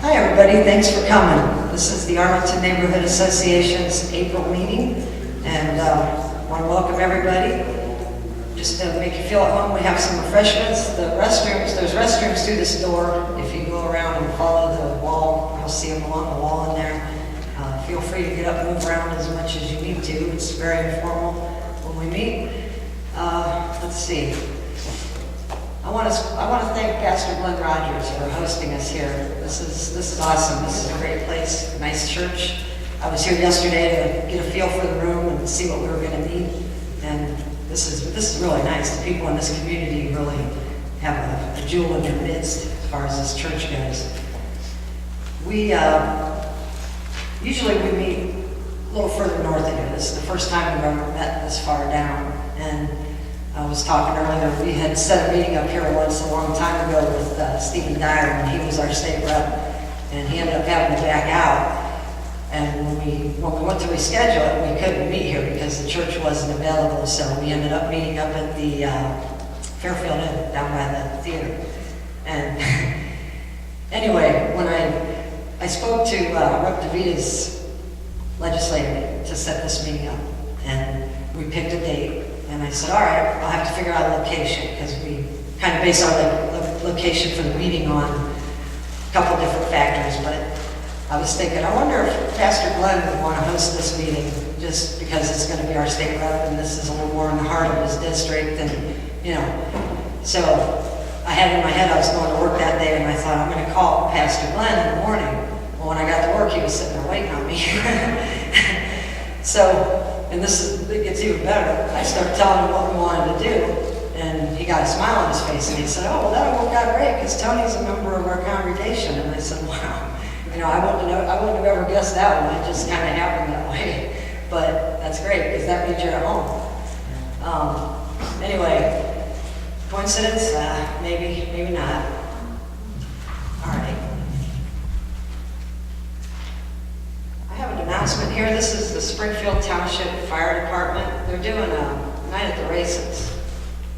Hi everybody, thanks for coming. This is the Arlington Neighborhood Association's April meeting, and I want to welcome everybody. Just to make you feel at home, we have some refreshments. There's restrooms through this door. If you go around and follow the wall, you'll see them along the wall in there. Feel free to get up and move around as much as you need to. It's very informal when we meet. Let's see. I want to thank Pastor Glenn Rogers for hosting us here. This is awesome. This is a great place, a nice church. I was here yesterday to get a feel for the room and see what we were going to need. And this is really nice. The people in this community really have a jewel in their midst as far as this church goes. We usually meet a little further north of here. This is the first time we've ever met this far down. And I was talking earlier, we had set a meeting up here once a long time ago with Stephen Dyer when he was our state rep, and he ended up having to back out. And when we went to reschedule it, we couldn't meet here because the church wasn't available, so we ended up meeting up at the Fairfield Inn down by the theater. And anyway, when I spoke to Rep. Devitis legislatively to set this meeting up, and we picked a date. And I said, all right, I'll have to figure out a location, because we kind of base our location for the meeting on a couple different factors. But I was thinking, I wonder if Pastor Glenn would want to host this meeting, just because it's going to be our state rep, and this is a little more in the heart of his district, and So I had in my head I was going to work that day, and I thought I'm going to call Pastor Glenn in the morning. Well, when I got to work, he was sitting there waiting on me. And it gets even better. I started telling him what we wanted to do, and he got a smile on his face, and he said, oh, well, that'll work out great, because Tony's a member of our congregation. And I said, wow, I wouldn't have ever guessed that one. It just kind of happened that way. But that's great, because that means you're at home. Anyway, coincidence? Maybe not. All right. I have an announcement here. This is the Springfield Township Fire Department. They're doing a night at the races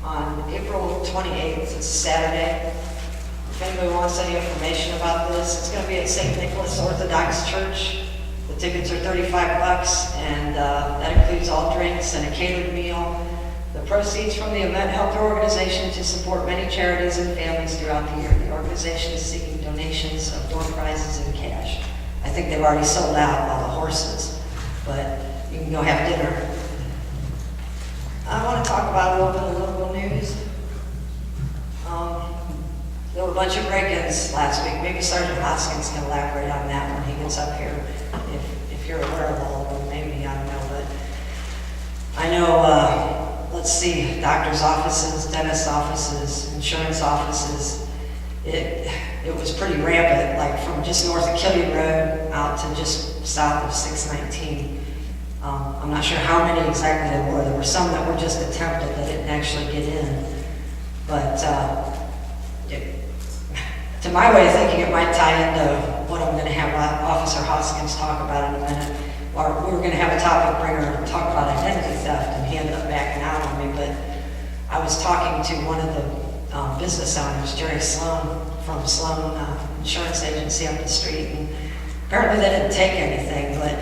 on April 28th. It's Saturday. If anybody wants any information about this, it's going to be at St. Nicholas Orthodox Church. The tickets are $35, and that includes all drinks and a catered meal. The proceeds from the event help the organization to support many charities and families throughout the year. The organization is seeking donations of door prizes and cash. I think they've already sold out all the horses, but you can go have dinner. I want to talk about a little bit of local news. There were a bunch of break-ins last week. Maybe Sergeant Hoskins can elaborate on that when he gets up here, if you're aware of all of them. Maybe, I don't know, but I know, let's see, doctor's offices, dentist offices, insurance offices. It was pretty rampant, like from just north of Killian Road out to just south of 619. I'm not sure how many exactly there were. There were some that were just attempted that didn't actually get in. But to my way of thinking, it might tie into what I'm going to have Officer Hoskins talk about in a minute. Or we were going to have a topic bringer talk about identity theft, and he ended up backing out on me. But I was talking to one of the business owners, Jerry Sloan, from Sloan Insurance Agency up the street, and apparently they didn't take anything, but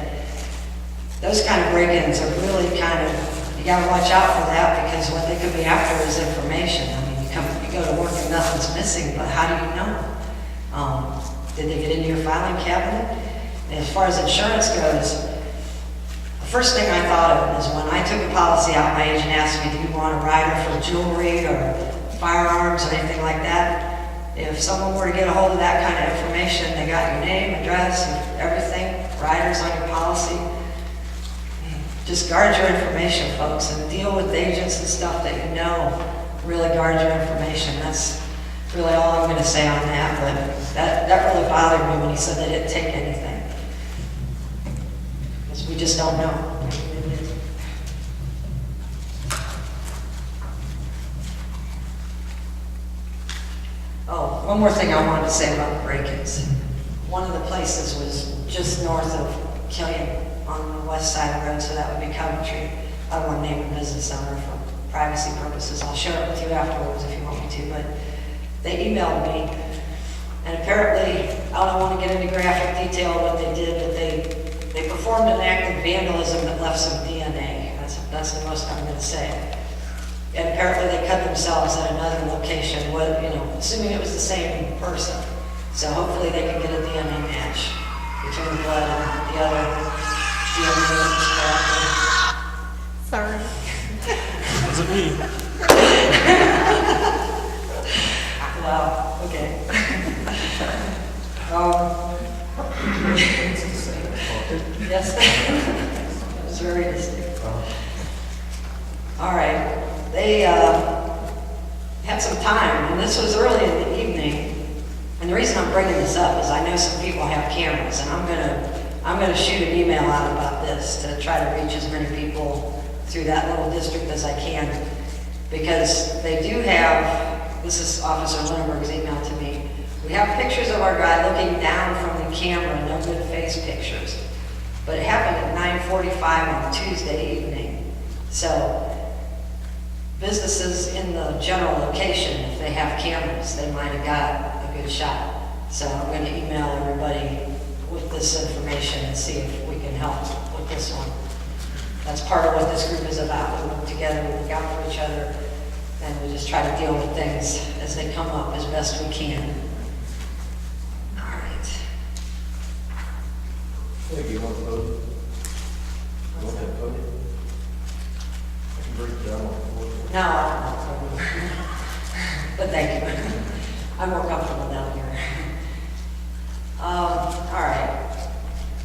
those kind of break-ins are really you gotta watch out for that, because what they could be after is information. I mean, you go to work and nothing's missing, but how do you know? Did they get into your filing cabinet? And as far as insurance goes, the first thing I thought of is when I took a policy out, my agent asked me, do you want a rider for jewelry or firearms or anything like that? If someone were to get a hold of that kind of information, they got your name, address, everything, riders on your policy. Just guard your information, folks, and deal with agents and stuff that you know. Really guard your information. That's really all I'm going to say on that, but that really bothered me when he said they didn't take anything. Because we just don't know. Oh, one more thing I wanted to say about the break-ins. One of the places was just north of Killian on the west side of the road, so that would be Coventry. I don't want to name a business owner for privacy purposes. I'll share it with you afterwards if you want me to, but they emailed me, and apparently I don't want to get into graphic detail of what they did, but they performed an act of vandalism that left some DNA. That's the most I'm going to say. And apparently they cut themselves at another location, assuming it was the same person. So hopefully they can get a DNA match between the blood and the other DNA that was collected. Sorry. Wasn't me. Wow, okay. Yes, it was very distinct. All right, they had some time, and this was early in the evening. And the reason I'm bringing this up is I know some people have cameras, and I'm gonna shoot an email out about this to try to reach as many people through that little district as I can, because they do have, this is Officer Lindbergh's email to me, we have pictures of our guy looking down from the camera, no good face pictures. But it happened at 9:45 on Tuesday evening. So businesses in the general location, if they have cameras, they might have got a good shot. So I'm going to email everybody with this information and see if we can help with this one. That's part of what this group is about. We work together, we look out for each other, and we just try to deal with things as they come up as best we can. All right. Hey, you want to vote? You want that vote? I can break it down on the floor. No, I don't know. But thank you. I'm more comfortable down here. All right.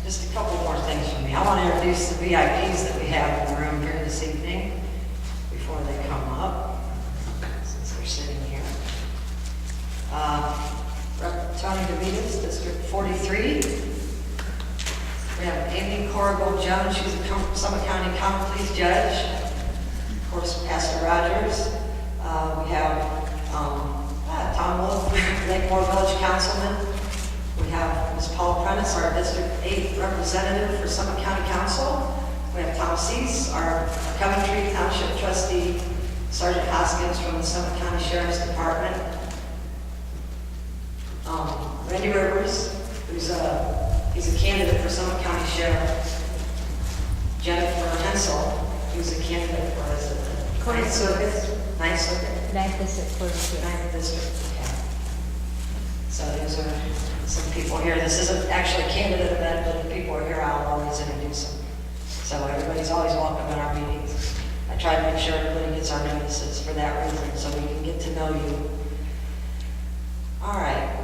Just a couple more things from me. I want to introduce the VIPs that we have in the room here this evening before they come up, since they're sitting here. Rep. Anthony Devitis, District 43. We have Amy Corrigal Jones, she's a Summit County Common Pleas Judge. Of course, Pastor Rogers. We have Tom Wolf, Lakemore Village Councilman. We have Ms. Paula Prentice, our District 8 representative for Summit County Council. We have Tom Cease, our Coventry Township trustee, Sergeant Hoskins from the Summit County Sheriff's Department. Randy Rivers, he's a candidate for Summit County Sheriff. Jennifer Hensel, who's a candidate for the Ninth Circuit. Ninth Circuit? Ninth District, Ninth District, okay. So these are some people here. This isn't actually a candidate event, but if people are here, I'll always introduce them. So everybody's always welcome in our meetings. I try to make sure everybody gets our notices for that reason, so we can get to know you. All right.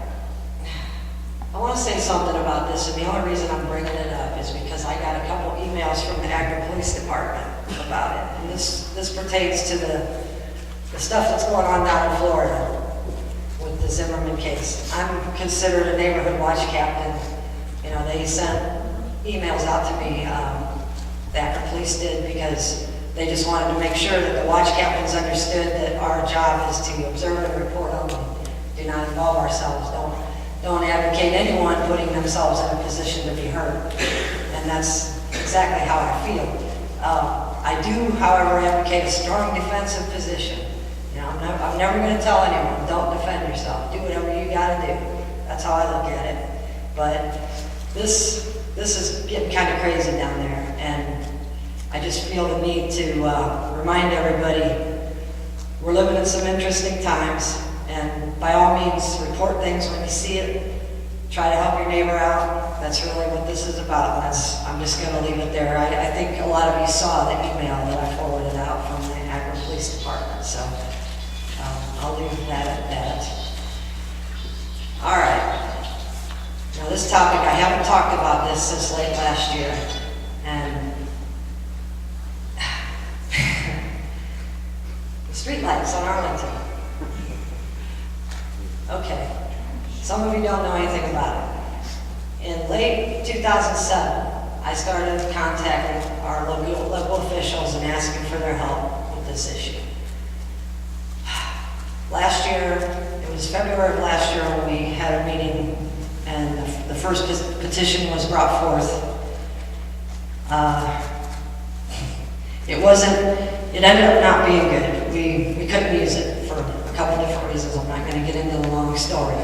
I want to say something about this, and the only reason I'm bringing it up is because I got a couple emails from the Akron Police Department about it. And this pertains to the stuff that's going on down in Florida with the Zimmerman case. I'm considered a neighborhood watch captain. You know, they sent emails out to me, the Akron Police did, because they just wanted to make sure that the watch captains understood that our job is to observe and report only. Do not involve ourselves. Don't advocate anyone putting themselves in a position to be hurt. And that's exactly how I feel. I do, however, advocate a strong defensive position. You know, I'm never going to tell anyone, don't defend yourself. Do whatever you got to do. That's how I look at it. But this is getting kind of crazy down there. And I just feel the need to remind everybody we're living in some interesting times. And by all means, report things when you see it. Try to help your neighbor out. That's really what this is about. I'm just going to leave it there. I think a lot of you saw the email that I forwarded out from the Akron Police Department. So I'll leave that at that. All right. Now this topic, I haven't talked about this since late last year. And the streetlights on Arlington. Okay, some of you don't know anything about it. In late 2007, I started contacting our local officials and asking for their help with this issue. Last year, it was February of last year when we had a meeting and the first petition was brought forth. It ended up not being good. We couldn't use it for a couple different reasons. I'm not going to get into the long story.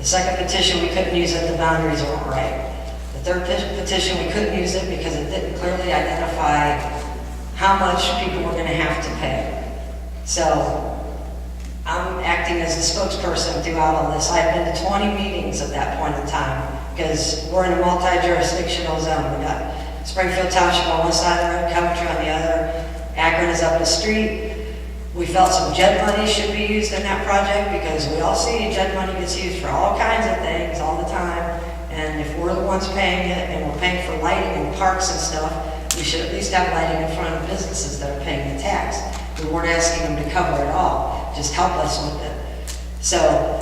The second petition, we couldn't use it, the boundaries weren't right. The third petition, we couldn't use it because it didn't clearly identify how much people were gonna have to pay. So I'm acting as the spokesperson throughout all this. I've been to 20 meetings at that point in time because we're in a multi-jurisdictional zone. We got Springfield Township on one side of the road, Coventry on the other. Akron is up the street. We felt some JED money should be used in that project because we all see JED money gets used for all kinds of things all the time. And if we're the ones paying it and we're paying for lighting and parks and stuff, we should at least have lighting in front of businesses that are paying the tax. We weren't asking them to cover it all, just help us with it. So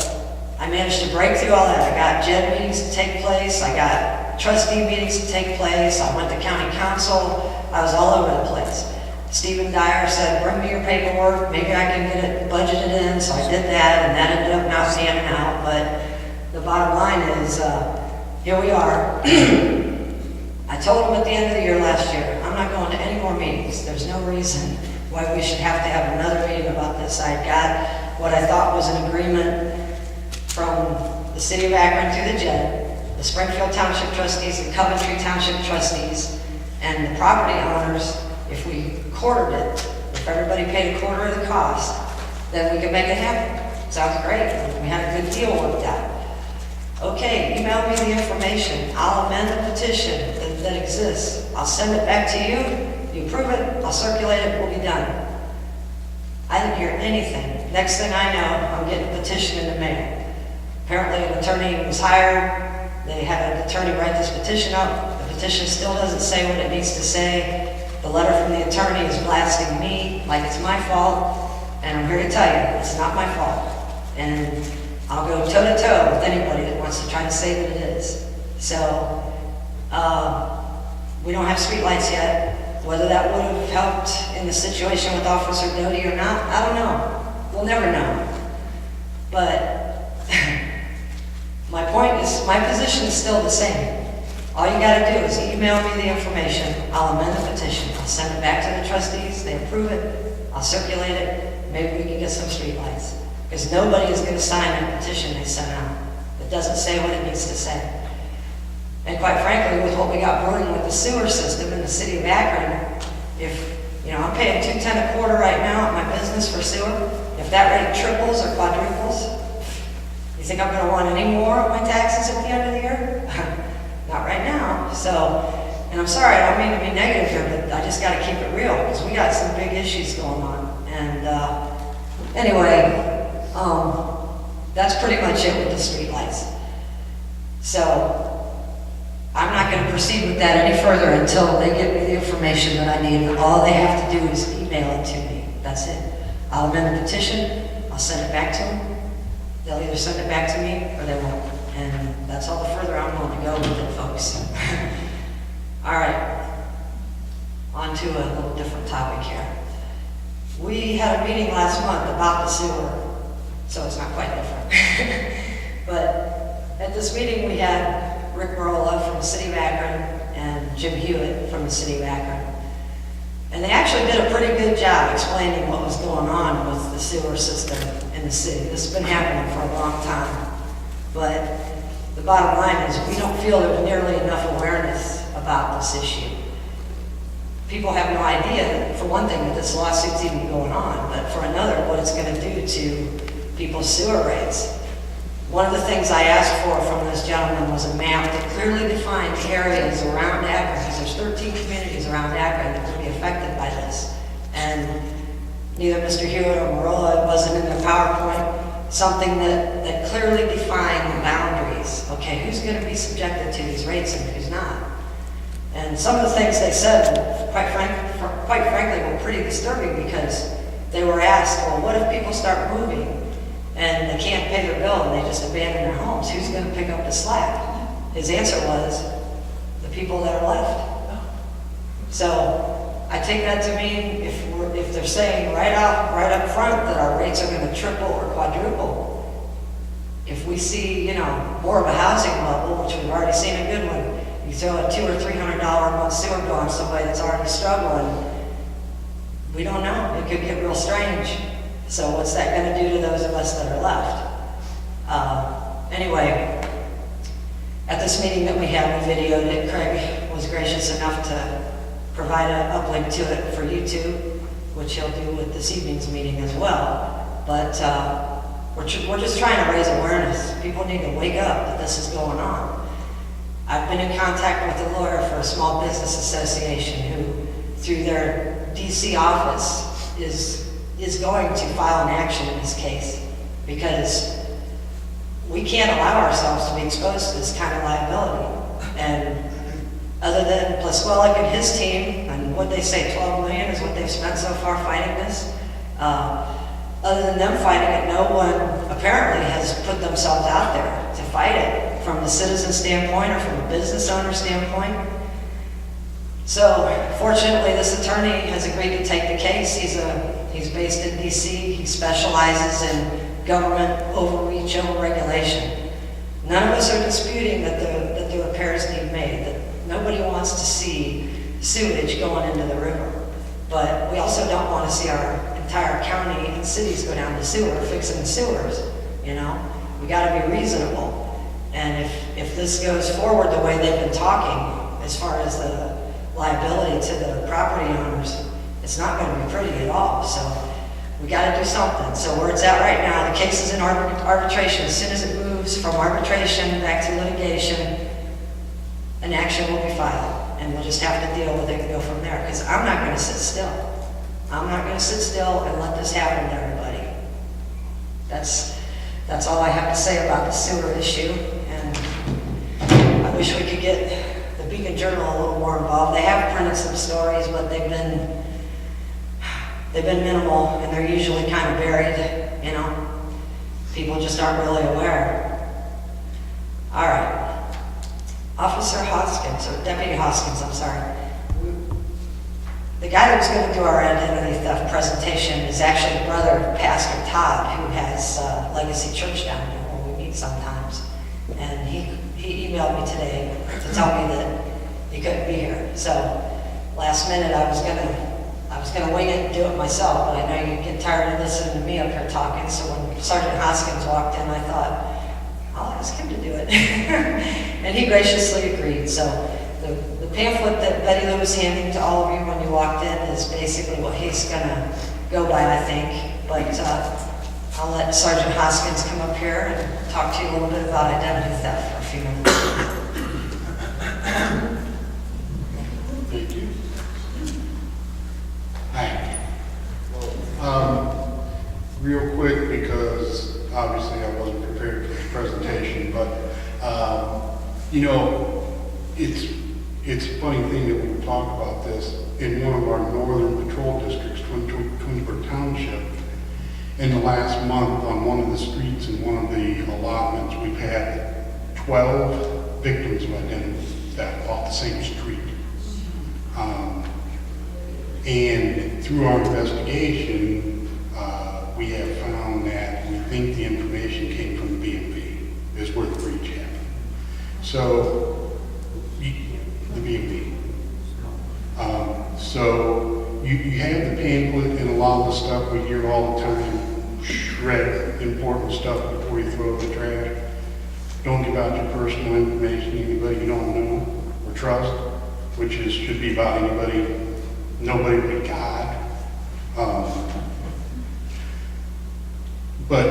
I managed to break through all that. I got JED meetings to take place. I got trustee meetings to take place. I went to county council. I was all over the place. Stephen Dyer said, bring me your paperwork. Maybe I can get it budgeted in. So I did that, and that ended up not panning out. But the bottom line is, here we are. I told him at the end of the year last year, I'm not going to any more meetings. There's no reason why we should have to have another meeting about this. I got what I thought was an agreement from the city of Akron through the JED, the Springfield Township trustees, the Coventry Township trustees, and the property owners. If we quartered it, if everybody paid a quarter of the cost, then we could make it happen. Sounds great. We had a good deal worked out. Okay, email me the information. I'll amend the petition that exists. I'll send it back to you. You approve it, I'll circulate it, we'll be done. I didn't hear anything. Next thing I know, I'm getting a petition in the mail. Apparently an attorney was hired. They had an attorney write this petition up. The petition still doesn't say what it needs to say. The letter from the attorney is blasting me like it's my fault. And I'm here to tell you, it's not my fault. And I'll go toe-to-toe with anybody that wants to try to say that it is. So, we don't have streetlights yet. Whether that would have helped in the situation with Officer Doty or not, I don't know. We'll never know. But my point is, my position is still the same. All you gotta do is email me the information. I'll amend the petition. I'll send it back to the trustees. They approve it. I'll circulate it. Maybe we can get some streetlights. Because nobody is gonna sign that petition they sent out. It doesn't say what it needs to say. And quite frankly, with what we got brewing with the sewer system in the city of Akron, if, I'm paying $2.10 a quarter right now at my business for sewer. If that rate triples or quadruples, you think I'm gonna want any more of my taxes at the end of the year? Not right now. So, and I'm sorry, I don't mean to be negative here, but I just gotta keep it real, because we got some big issues going on. And anyway, that's pretty much it with the streetlights. So, I'm not going to proceed with that any further until they give me the information that I need. All they have to do is email it to me. That's it. I'll amend the petition. I'll send it back to them. They'll either send it back to me or they won't. And that's all the further I'm willing to go with it, folks. All right. On to a little different topic here. We had a meeting last month about the sewer, so it's not quite different. But at this meeting we had Rick Marola from the city of Akron and Jim Hewitt from the city of Akron. And they actually did a pretty good job explaining what was going on with the sewer system in the city. This has been happening for a long time. But the bottom line is we don't feel there's nearly enough awareness about this issue. People have no idea, for one thing, that this lawsuit's even going on, but for another, what it's going to do to people's sewer rates. One of the things I asked for from this gentleman was a map that clearly defined areas around Akron, because there's 13 communities around Akron that would be affected by this. And neither Mr. Hewitt or Marola, it wasn't in their PowerPoint, something that clearly defined the boundaries. Okay, who's going to be subjected to these rates and who's not? And some of the things they said, quite frankly, were pretty disturbing, because they were asked, well, what if people start moving and they can't pay their bill and they just abandon their homes? Who's going to pick up the slack? His answer was, the people that are left. So I take that to mean if they're saying right up front that our rates are going to triple or quadruple, if we see, more of a housing bubble, which we've already seen a good one, you throw a $200 or $300 a month sewer bill on somebody that's already struggling, we don't know. It could get real strange. So what's that going to do to those of us that are left? anyway, at this meeting that we had, we videoed it. Craig was gracious enough to provide an uplink to it for YouTube, which he'll do with this evening's meeting as well. But we're just trying to raise awareness. People need to wake up that this is going on. I've been in contact with a lawyer for a small business association who, through their DC office, is going to file an action in this case, because we can't allow ourselves to be exposed to this kind of liability. And other than Plasquelic and his team, and what they say, 12 million is what they've spent so far fighting this. Other than them fighting it, no one apparently has put themselves out there to fight it from the citizen standpoint or from a business owner standpoint. So fortunately, this attorney has agreed to take the case. He's based in DC. He specializes in government overreach, overregulation. None of us are disputing that the repairs need made, that nobody wants to see sewage going into the river. But we also don't want to see our entire county and cities go down the sewer, fixing the sewers, you know? We gotta be reasonable. And if this goes forward the way they've been talking, as far as the liability to the property owners, it's not gonna be pretty at all. So we gotta do something. So where it's at right now, the case is in arbitration. As soon as it moves from arbitration back to litigation, an action will be filed. And we'll just have to deal with it and go from there. Because I'm not gonna sit still. I'm not gonna sit still and let this happen to everybody. That's all I have to say about the sewer issue. And I wish we could get the Beacon Journal a little more involved. They have printed some stories, but they've been minimal, and they're usually kind of buried, you know. People just aren't really aware. All right. Officer Hoskins, or Deputy Hoskins, I'm sorry. The guy that was going to do our identity theft presentation is actually the brother of Pastor Todd, who has Legacy Church down here where we meet sometimes. And he emailed me today to tell me that he couldn't be here. So last minute I was gonna wing it and do it myself, but I know you get tired of listening to me up here talking. So when Sergeant Hoskins walked in, I thought, I'll ask him to do it. And he graciously agreed. So the pamphlet that Betty Lou was handing to all of you when you walked in is basically what he's gonna go by, I think. But I'll let Sergeant Hoskins come up here and talk to you a little bit about identity theft for a few minutes. Thank you. Hi. Real quick, because obviously I wasn't prepared for the presentation, but you know, it's a funny thing that we would talk about this. In one of our northern patrol districts, Twinsburg Township, in the last month on one of the streets in one of the allotments, we've had 12 victims of identity theft off the same street. And through our investigation, we have found that we think the information came from the BMV, is where the breach happened. So, the BMV. So, you have the pamphlet and a lot of the stuff we hear all the time, shred important stuff before you throw it in the trash. Don't give out your personal information to anybody you don't know or trust, which should be about nobody but God. But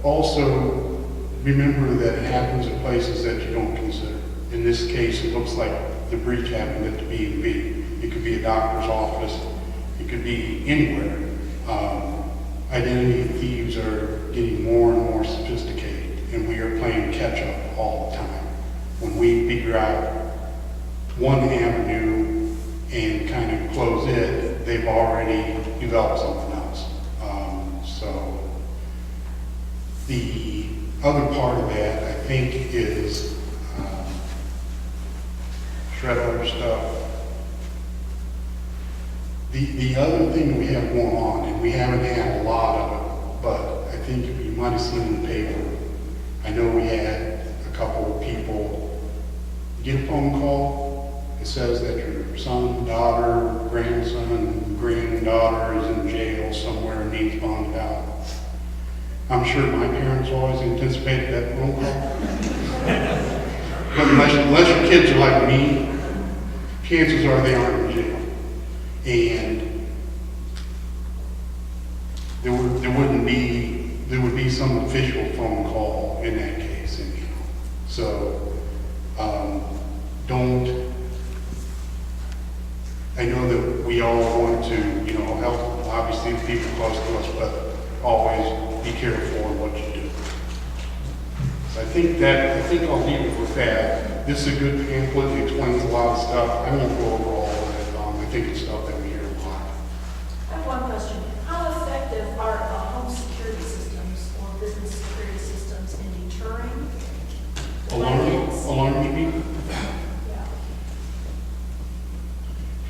also remember that it happens in places that you don't consider. In this case, it looks like the breach happened at the B&B. It could be a doctor's office. It could be anywhere. Identity thieves are getting more and more sophisticated, and we are playing catch up all the time. When we figure out one avenue and kind of close it, they've already developed something else. So the other part of that, I think, is shred other stuff. The other thing we have going on, and we haven't had a lot of it, but I think you might have seen in the paper, I know we had a couple of people get a phone call. It says that your son, daughter, grandson, granddaughter is in jail somewhere and needs bonded out. I'm sure my parents always anticipated that phone call. But unless your kids are like me, chances are they aren't in jail. And there would be some official phone call in that case anyhow. So, I know that we all want to, help, obviously, the people close to us, but always be careful in what you do. So I think I'll leave it with that. This is a good pamphlet, it explains a lot of stuff. I won't go over all of it, I think it's stuff that we hear a lot. I have one question. How effective are home security systems or business security systems in deterring landlords? Alarm you mean? Yeah.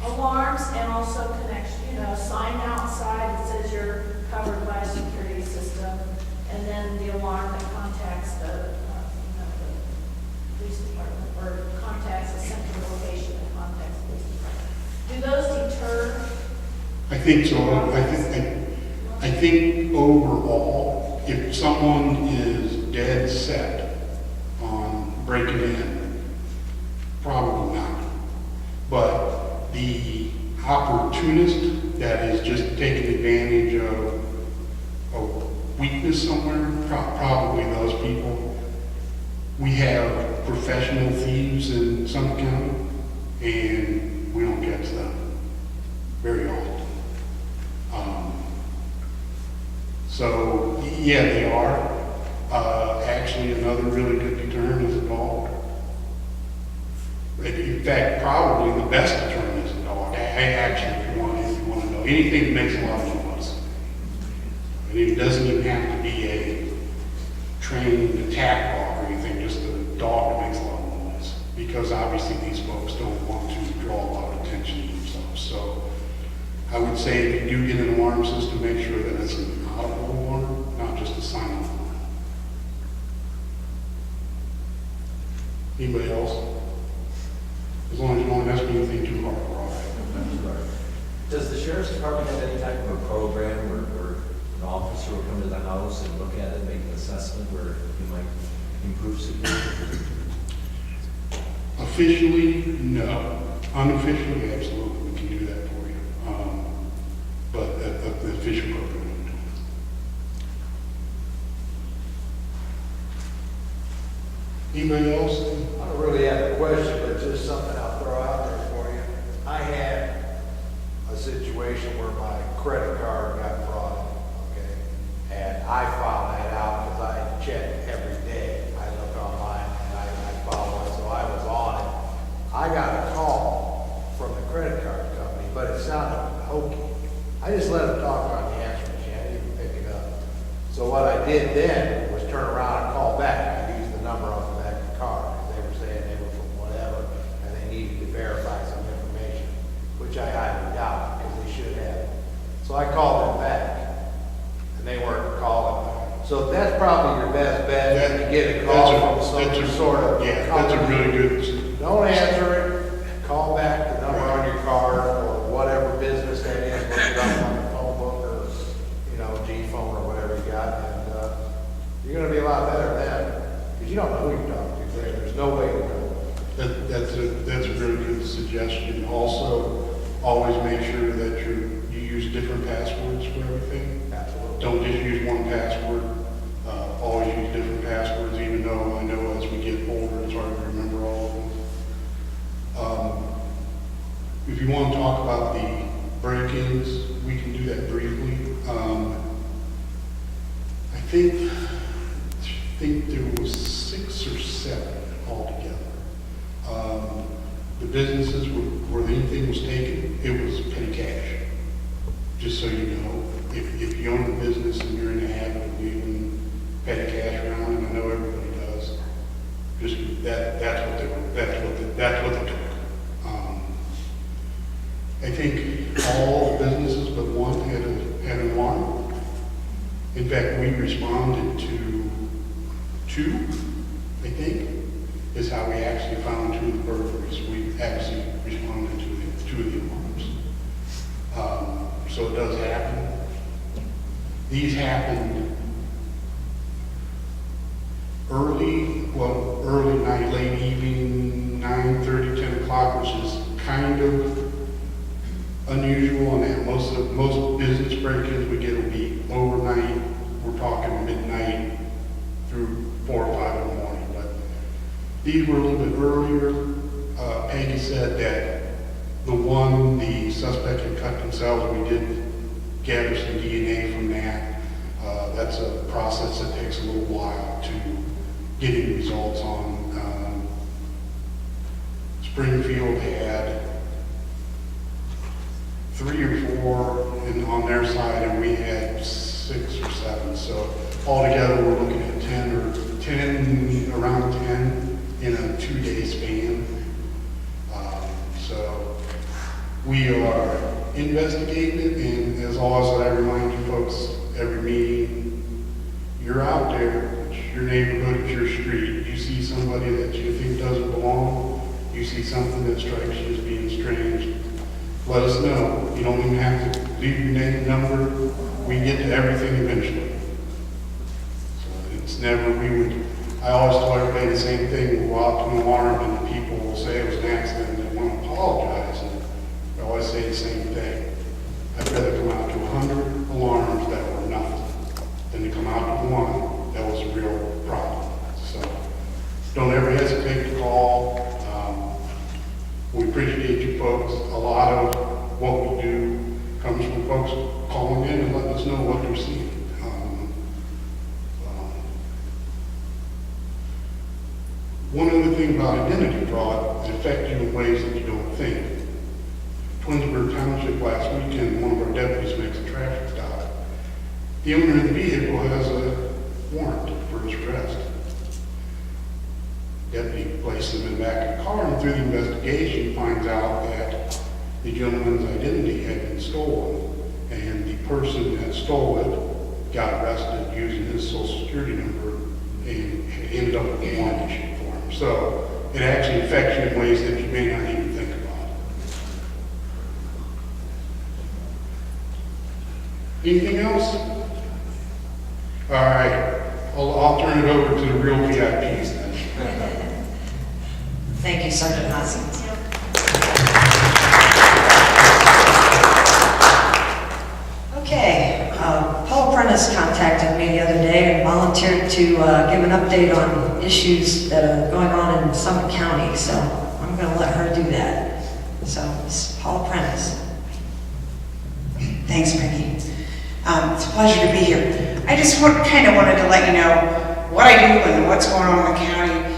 Alarms and also connection, sign outside that says you're covered by a security system, and then the alarm that contacts the police department, or contacts a central location that contacts the police department. Do those deter? I think so. I think overall, if someone is dead set on breaking in, probably not. But the opportunist that is just taking advantage of a weakness somewhere, probably those people. We have professional thieves in some county, and we don't catch them very often. So, yeah, they are. Actually, another really good deterrent is a dog. In fact, probably the best deterrent is a dog. Actually, if you want to know anything that makes a lot of noise. And it doesn't even have to be a trained attack dog or anything, just a dog that makes a lot of noise. Because obviously these folks don't want to draw a lot of attention to themselves. So I would say if you do get an alarm system, make sure that it's an audible alarm, not just a silent alarm. Anybody else? As long as you don't ask me anything too hard, we're all right. Does the sheriff's department have any type of a program where an officer will come to the house and look at it, make an assessment where you might improve security? Officially, no. Unofficially, absolutely, we can do that for you. But the official program, we don't. Anybody else? I don't really have a question, but just something I'll throw out there for you. I had a situation where my credit card got frauded, okay? And I found that out because I check every day. I look online and I follow it, so I was on it. I got a call from the credit card company, but it sounded hokey. I just let them talk on the answer machine. I didn't even pick it up. So what I did then was turn around and call back. I used the number off the back of the card. They were saying they were from whatever, and they needed to verify some information, which I highly doubt, because they should have. So I called them back, and they weren't calling. So that's probably your best bet, to get a call from some sort of Yeah, company. that's a really good. Don't answer it, call back the number on your card, or whatever business that is, look it up on the phone book, or, G-phone, or whatever you got, and, you're gonna be a lot better then, because you don't know who you're talking to, there's no way to know. That's a really good suggestion. Also, always make sure that you use different passwords for everything. Absolutely. Don't just use one password. Always use different passwords, even though I know as we get older, it's hard to remember all of them. If you want to talk about the break-ins, we can do that briefly. I think there was 6 or 7 altogether. The businesses where anything was taken, it was petty cash. Just so you know, if you own a business and you're in the habit of leaving petty cash around, and I know everybody does, just that's what they took. I think all businesses but one had an alarm. In fact, we responded to 2, I think, is how we actually found 2 of the burglaries. We actually responded to 2 of the alarms. So it does happen. These happened early night, late evening, 9:30, 10 o'clock, which is kind of unusual, and that most business break-ins we get will be overnight. We're talking midnight through 4 or 5 in the morning, but these were a little bit earlier. Peggy said that the suspect had cut themselves. We did gather some DNA from that. That's a process that takes a little while to getting results on. Springfield had 3 or 4 on their side, and we had 6 or 7. So altogether, we're looking at around 10 in a 2-day span. So we are investigating it, and as always, I remind you folks, every meeting, you're out there, it's your neighborhood, it's your street. You see somebody that you think doesn't belong, you see something that strikes you as being strange, let us know. You don't even have to leave your name and number. We get to everything eventually. So it's never, I always tell everybody the same thing. We'll go out to an alarm and the people will say it was an accident and they want to apologize. And I always say the same thing. I'd rather come out to 100 alarms that were nothing than to come out to one that was a real problem. So don't ever hesitate to call. We appreciate you folks. A lot of what we do comes from folks calling in and letting us know what they're seeing. One other thing about identity fraud, it affects you in ways that you don't think. Twinsburg Township last weekend, one of our deputies makes a traffic stop. The owner of the vehicle has a warrant for his arrest. Deputy places him in the back of the car, and through the investigation finds out that the gentleman's identity had been stolen, and the person that stole it got arrested using his social security number and ended up with a warrant issued for him. So it actually affects you in ways that you may not even think about. Anything else? All right, I'll turn it over to the real VIPs then. Thank you, Sergeant Hasse. Okay, Paul Prentice contacted me the other day and volunteered to give an update on issues that are going on in Summit County, so I'm going to let her do that. So, Ms. Paul Prentice. Thanks, Peggy. It's a pleasure to be here. I just kind of wanted to let you know what I do and what's going on in the county.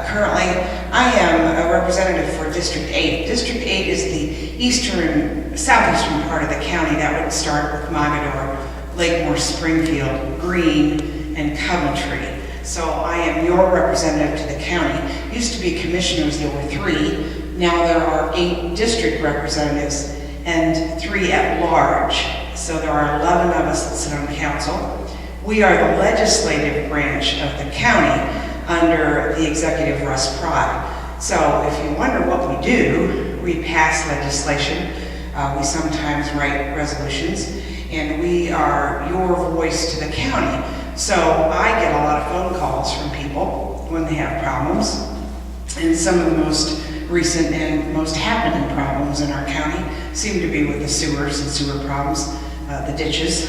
Currently, I am a representative for District 8. District 8 is the southeastern part of the county. That would start with Mogador, Lakemore, Springfield, Greene, and Coventry. So I am your representative to the county. Used to be commissioners, there were 3. Now there are 8 district representatives and 3 at large. So there are 11 of us that sit on council. We are the legislative branch of the county under the executive Russ Pry. So if you wonder what we do, we pass legislation, we sometimes write resolutions, and we are your voice to the county. So I get a lot of phone calls from people when they have problems, and some of the most recent and most happening problems in our county seem to be with the sewers and sewer problems, the ditches,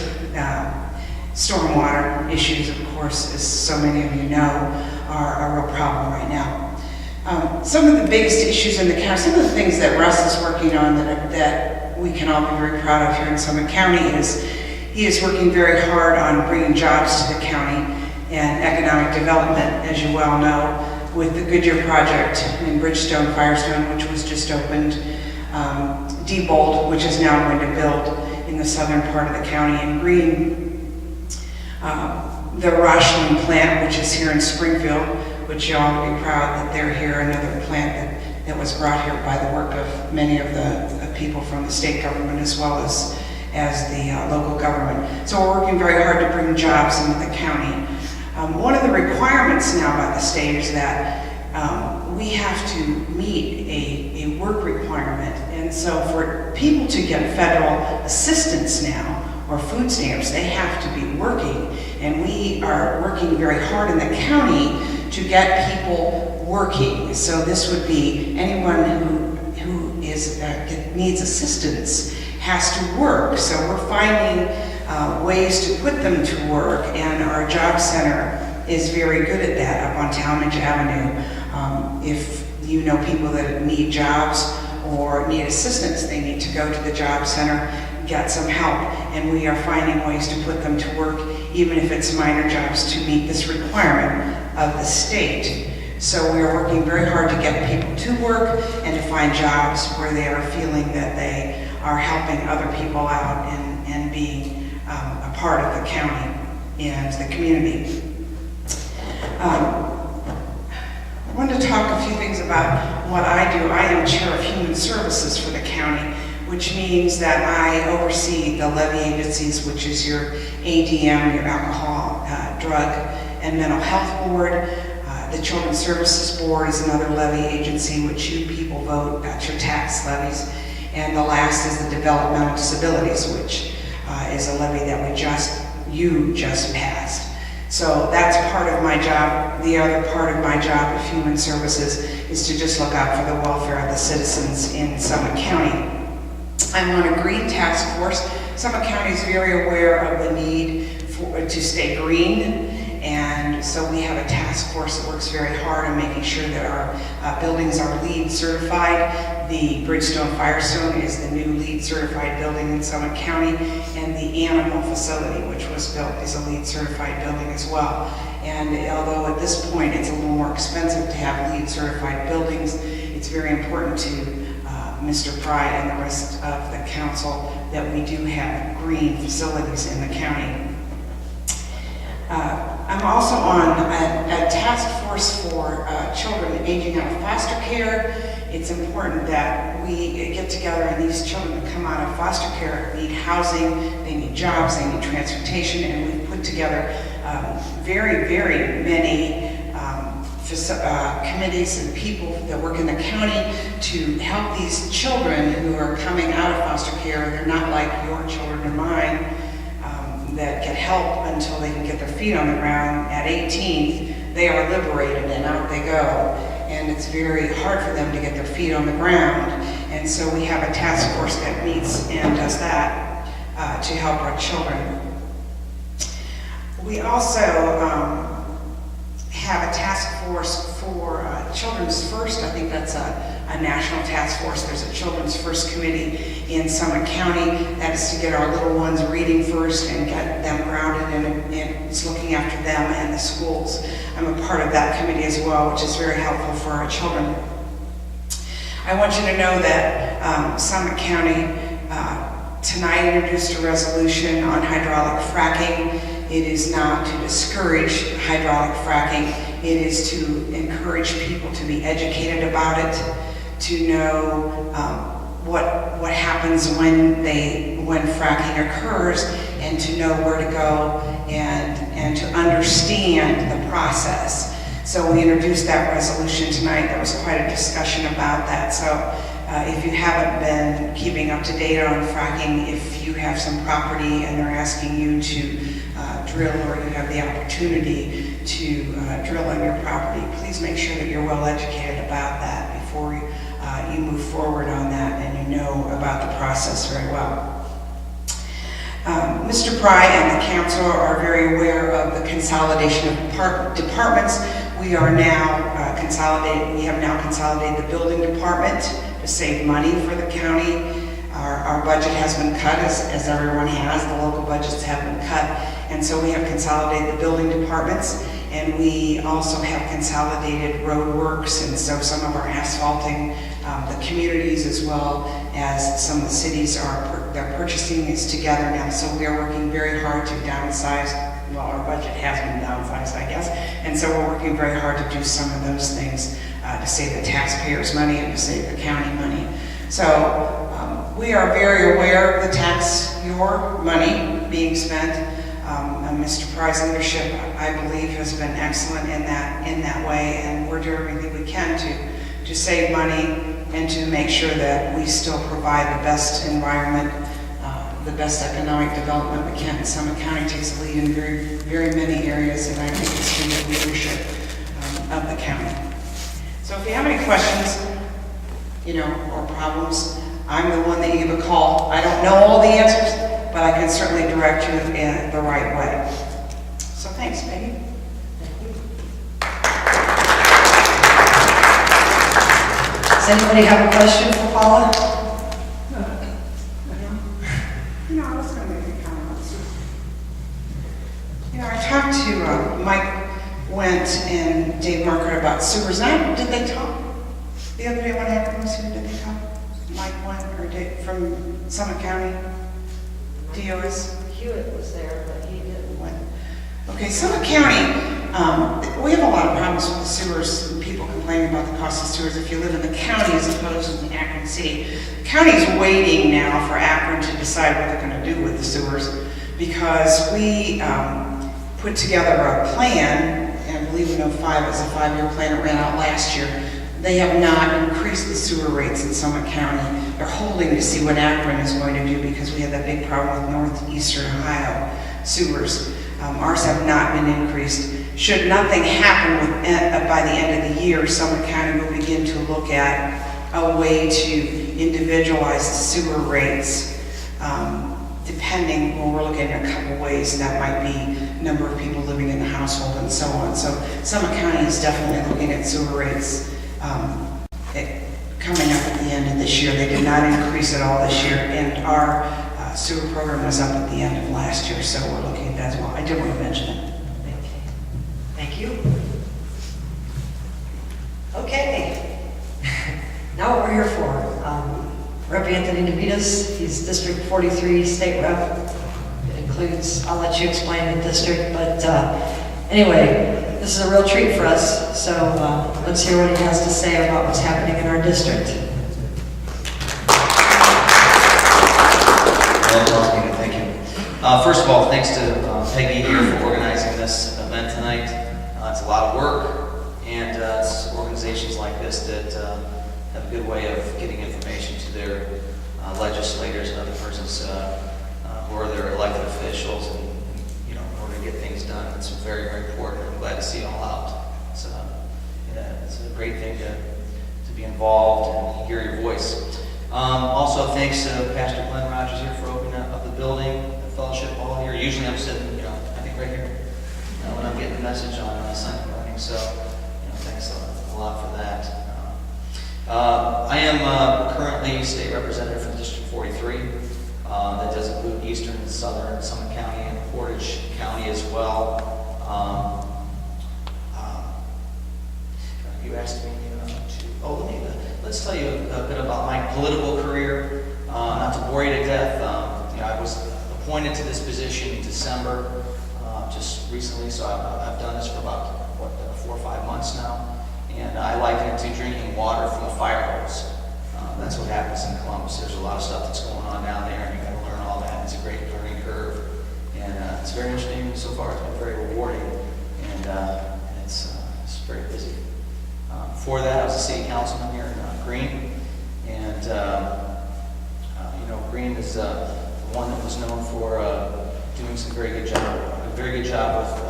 stormwater issues, of course, as so many of you know, are a real problem right now. Some of the biggest issues in the county, some of the things that Russ is working on that we can all be very proud of here in Summit County is he is working very hard on bringing jobs to the county and economic development, as you well know, with the Goodyear project in Bridgestone, Firestone, which was just opened, Diebold, which is now going to build in the southern part of the county, and Greene, the Roshland plant, which is here in Springfield, which you all will be proud that they're here, another plant that was brought here by the work of many of the people from the state government as well as the local government. So we're working very hard to bring jobs into the county. One of the requirements now by the state is that we have to meet a work requirement. And so for people to get federal assistance now, or food stamps, they have to be working. And we are working very hard in the county to get people working. So this would be anyone who needs assistance has to work. So we're finding ways to put them to work, and our job center is very good at that up on Talmadge Avenue. If you know people that need jobs or need assistance, they need to go to the job center, get some help, and we are finding ways to put them to work, even if it's minor jobs, to meet this requirement of the state. So we are working very hard to get people to work and to find jobs where they are feeling that they are helping other people out and being a part of the county and the community. I wanted to talk a few things about what I do. I am Chair of Human Services for the county, which means that I oversee the levy agencies, which is your ADM, your Alcohol, Drug, and Mental Health Board. The Children's Services Board is another levy agency, which you people vote, that's your tax levies. And the last is the Developmental Disabilities, which is a levy that you just passed. So that's part of my job. The other part of my job of Human Services is to just look out for the welfare of the citizens in Summit County. I'm on a green task force. Summit County is very aware of the need to stay green. And so we have a task force that works very hard on making sure that our buildings are LEED certified. The Bridgestone Firestone is the new LEED certified building in Summit County, and the animal facility, which was built, is a LEED certified building as well. And although at this point it's a little more expensive to have LEED certified buildings, it's very important to Mr. Pry and the rest of the council that we do have green facilities in the county. I'm also on a task force for children aging out of foster care. It's important that we get together, and these children that come out of foster care need housing, they need jobs, they need transportation, and we've put together very, very many committees and people that work in the county to help these children who are coming out of foster care. They're not like your children or mine, that get help until they can get their feet on the ground. At 18, they are liberated and out they go. And it's very hard for them to get their feet on the ground. And so we have a task force that meets and does that to help our children. We also have a task force for Children's First. I think that's a national task force. There's a Children's First committee in Summit County that is to get our little ones reading first and get them grounded, and it's looking after them and the schools. I'm a part of that committee as well, which is very helpful for our children. I want you to know that Summit County tonight introduced a resolution on hydraulic fracking. It is not to discourage hydraulic fracking. It is to encourage people to be educated about it, to know what happens when fracking occurs, and to know where to go and to understand the process. So we introduced that resolution tonight. There was quite a discussion about that. So if you haven't been keeping up to date on fracking, if you have some property and they're asking you to drill, or you have the opportunity to drill on your property, please make sure that you're well educated about that before you move forward on that and you know about the process very well. Mr. Pry and the council are very aware of the consolidation of departments. We are now consolidated. We have now consolidated the building department to save money for the county. Our budget has been cut, as everyone has. The local budgets have been cut, and so we have consolidated the building departments, and we also have consolidated road works, and so some of our asphalting, the communities as well as some of the cities they're purchasing is together now. So we are working very hard to downsize. Well, our budget has been downsized, I guess, and so we're working very hard to do some of those things to save the taxpayers money and to save the county money. So we are very aware of your money being spent. Mr. Pry's leadership, I believe, has been excellent in that way, and we're doing everything we can to save money and to make sure that we still provide the best environment the best economic development we can. Summit County takes a lead in very, very many areas, and I think it's through the leadership of the county. So if you have any questions, or problems, I'm the one that you give a call. I don't know all the answers, but I can certainly direct you in the right way. So thanks, Peggy. Does anybody have a question for Paula? I was going to make a comment. I talked to Mike Went and Dave Marker about sewers. Now, did they talk? The other day when Akron was here, did they talk? Mike Went or Dave from Summit County? DOS? Hewitt was there, but he didn't. Okay, Summit County, we have a lot of problems with the sewers, and people complaining about the cost of sewers if you live in the county as opposed to in Akron City. The county's waiting now for Akron to decide what they're going to do with the sewers, because we put together a plan, and I believe in 05, it was a 5-year plan that ran out last year. They have not increased the sewer rates in Summit County. They're holding to see what Akron is going to do, because we have that big problem with northeastern Ohio sewers. Ours have not been increased. Should nothing happen by the end of the year, Summit County will begin to look at a way to individualize the sewer rates, depending, we're looking at a couple ways. That might be number of people living in the household and so on. So Summit County is definitely looking at sewer rates coming up at the end of this year. They did not increase at all this year, and our sewer program was up at the end of last year, so we're looking at that as well. I did want to mention it. Thank you. Okay. Now what we're here for. Rep. Anthony Devitis, he's District 43 State Rep. It includes, I'll let you explain the district, but anyway, this is a real treat for us, so let's hear what he has to say about what's happening in our district. Thank you. First of all, thanks to Peggy here for organizing this event tonight. It's a lot of work, and it's organizations like this that have a good way of getting information to their legislators and other persons who are their elected officials, and in order to get things done. It's very, very important. I'm glad to see it all out. It's a great thing to be involved and hear your voice. Also, thanks to Pastor Glenn Rogers here for opening up the building, the fellowship hall here. Usually I'm sitting, I think right here when I'm getting the message on Sunday morning. So, thanks a lot for that. I am currently state representative for District 43. That does include Eastern and Southern Summit County and Portage County as well. You asked me let's tell you a bit about my political career, not to bore you to death. I was appointed to this position in December, just recently, so I've done this for about, 4 or 5 months now, and I liken it to drinking water from a fire hose. That's what happens in Columbus. There's a lot of stuff that's going on down there, and you got to learn all that. It's a great learning curve, and it's very interesting so far. It's been very rewarding, and it's very busy. Before that, I was a city councilman here in Green, and Green is one that was known for doing some very good job with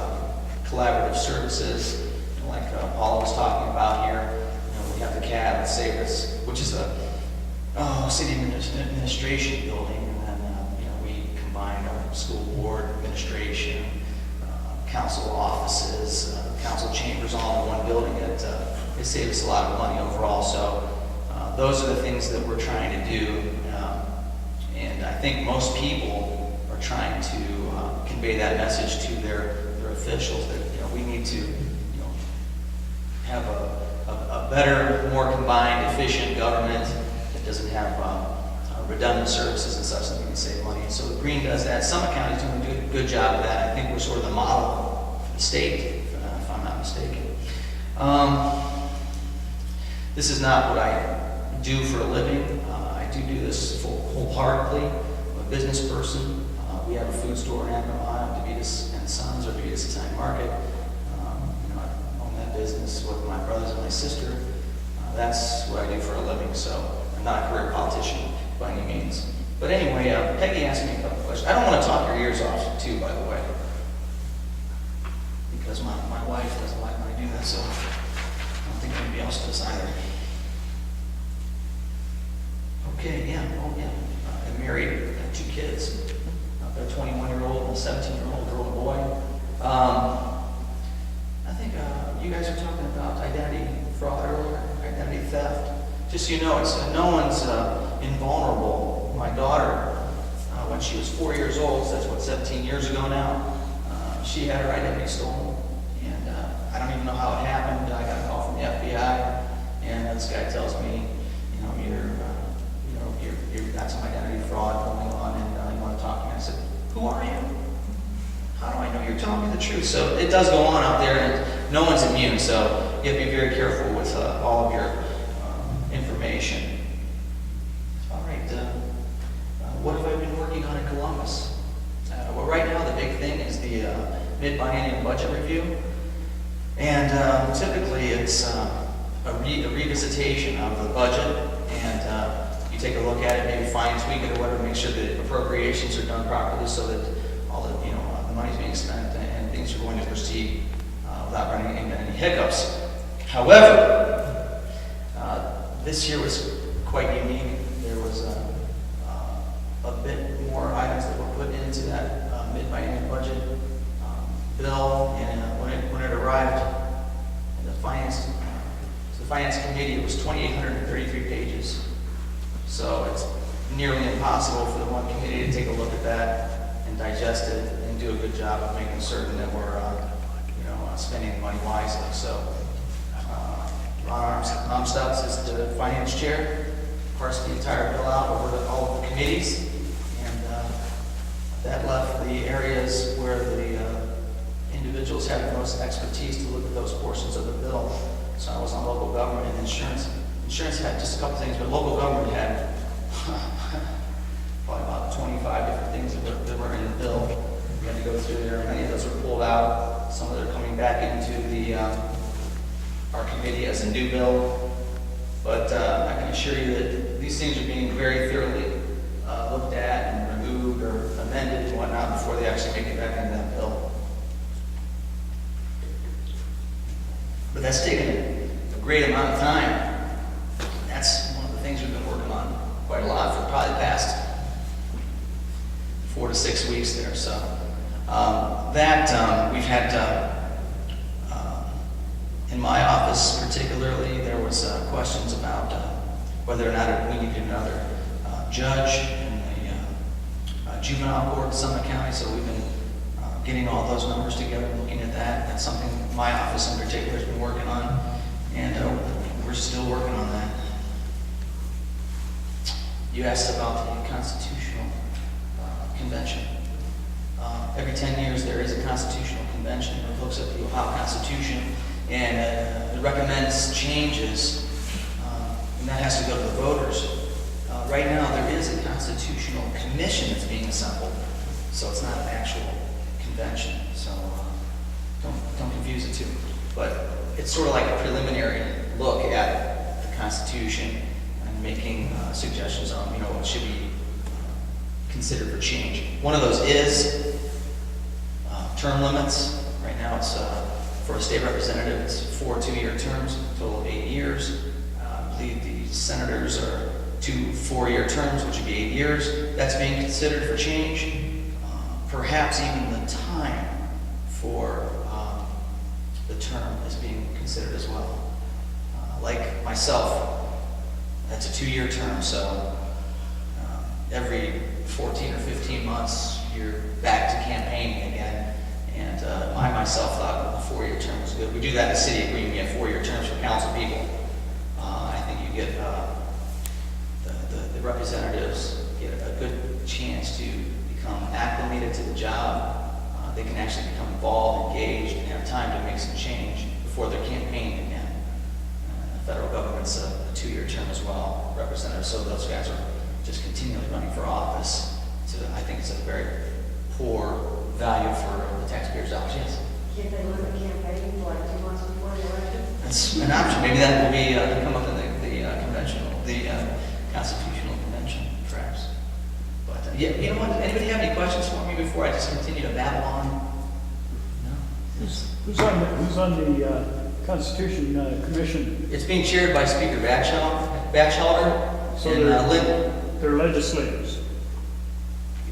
collaborative services, like Paula was talking about here. We have the CAD and Savers, which is a city administration building, and then we combined our school board administration, council offices, council chambers all in one building. It saved us a lot of money overall. So those are the things that we're trying to do, and I think most people are trying to convey that message to their officials that we need to have a better, more combined, efficient government that doesn't have redundant services and such, that we can save money. And so Green does that. Summit County is doing a good job of that. I think we're sort of the model for the state, if I'm not mistaken. This is not what I do for a living. I do this wholeheartedly. I'm a business person. We have a food store in Akron, Ohio, Devitis and Sons, or Devitis Italian Market. I own that business with my brothers and my sister. That's what I do for a living. So I'm not a career politician by any means. But anyway, Peggy asked me a couple questions. I don't want to talk your ears off, too, by the way, because my wife doesn't like when I do that, so I don't think anybody else does either. Okay, yeah, I'm married, got 2 kids, a 21-year-old and a 17-year-old girl and boy. I think you guys are talking about identity fraud earlier, identity theft. Just so you know, no one's invulnerable. My daughter, when she was 4 years old, so that's what, 17 years ago now, she had her identity stolen. And I don't even know how it happened. I got a call from the FBI, and this guy tells me, you've got some identity fraud going on, and you want to talk to me. I said, who are you? How do I know you're telling me the truth? So it does go on out there, and no one's immune, so you have to be very careful with all of your information. All right, what have I been working on in Columbus? Well, right now the big thing is the mid-biennial budget review, and typically it's a revisitation of the budget, and you take a look at it, maybe fine tweak it or whatever, make sure that appropriations are done properly so that all the the money's being spent and things are going to proceed without running into any hiccups. However, this year was quite unique. There was a bit more items that were put into that mid-biennial budget bill, and when it arrived in the finance committee, it was 2,833 pages. So it's nearly impossible for the one committee to take a look at that and digest it and do a good job of making certain that we're spending the money wisely. So Ron Armstutz is the finance chair, parsed the entire bill out over all of the committees, and that left the areas where the individuals had the most expertise to look at those portions of the bill. So I was on local government and insurance. Insurance had just a couple things, but local government had probably about 25 different things that were in the bill. We had to go through there. Many of those were pulled out. Some of them are coming back into the our committee as a new bill. But I can assure you that these things are being very thoroughly looked at and removed or amended and whatnot before they actually make it back into that bill. But that's taken a great amount of time. That's one of the things we've been working on quite a lot for probably the past 4 to 6 weeks there. So we've had in my office particularly, there was questions about whether or not we needed another judge in the juvenile court in Summit County. So we've been getting all those numbers together and looking at that. That's something my office in particular has been working on, and we're still working on that. You asked about the Constitutional Convention. Every 10 years there is a Constitutional Convention that looks at the Ohio Constitution and it recommends changes, and that has to go to the voters. Right now there is a Constitutional Commission that's being assembled, so it's not an actual convention, so don't confuse the two. But it's sort of like a preliminary look at the Constitution and making suggestions on what should be considered for change. One of those is term limits. Right now it's for a state representative, it's 4 2-year terms, a total of 8 years. I believe the senators are 2 4-year terms, which would be 8 years. That's being considered for change. Perhaps even the time for the term is being considered as well. Like myself, that's a 2-year term, so every 14 or 15 months you're back to campaigning again. And I myself thought the 4-year term was good. We do that in the city of Green. We have 4-year terms for council people. I think you get the representatives get a good chance to become acclimated to the job. They can actually become involved, engaged, and have time to make some change before they're campaigning again. The federal government's a 2-year term as well, representatives. So those guys are just continually running for office. I think it's a very poor value for the taxpayers' dollars. Yes. Can't they limit campaigning for like 2 months before the election? That's an option. Maybe that will be come up in the constitutional convention, perhaps. Yeah, you know what, anybody have any questions for me before I just continue to babble on? No? Who's on the Constitution Commission? It's being chaired by Speaker Batchelder So and Lynn. they're legislators.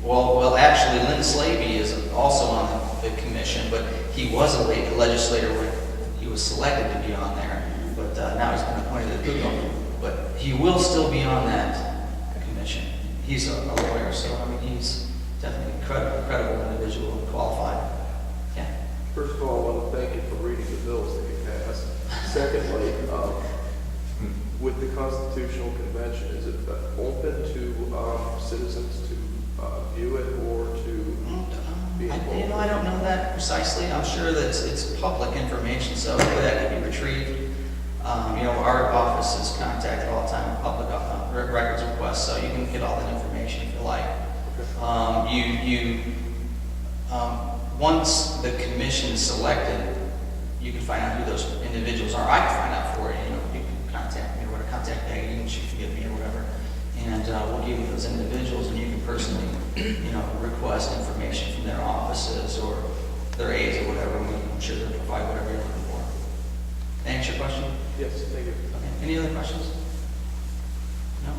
Well, actually, Lynn Slavey is also on the commission, but he was a legislator when he was selected to be on there, but now he's been appointed to Google. But he will still be on that commission. He's a lawyer, so I mean, he's definitely a credible individual and qualified. Yeah. First of all, I want to thank you for reading the bills that you passed. Secondly, with the Constitutional Convention, is it open to citizens to view it or to be involved? I don't know that precisely. I'm sure that it's public information, so that can be retrieved. Our office is contacted all the time with public records requests, so you can get all that information if you like. Once the commission is selected, you can find out who those individuals are. I can find out for you. You can contact me or contact Peggy, and she can get me or whatever, and we'll give you those individuals, and you can personally, request information from their offices or their aides or whatever. And I'm sure they'll provide whatever you're looking for. Answer your question? Yes, thank you. Okay. Any other questions? No?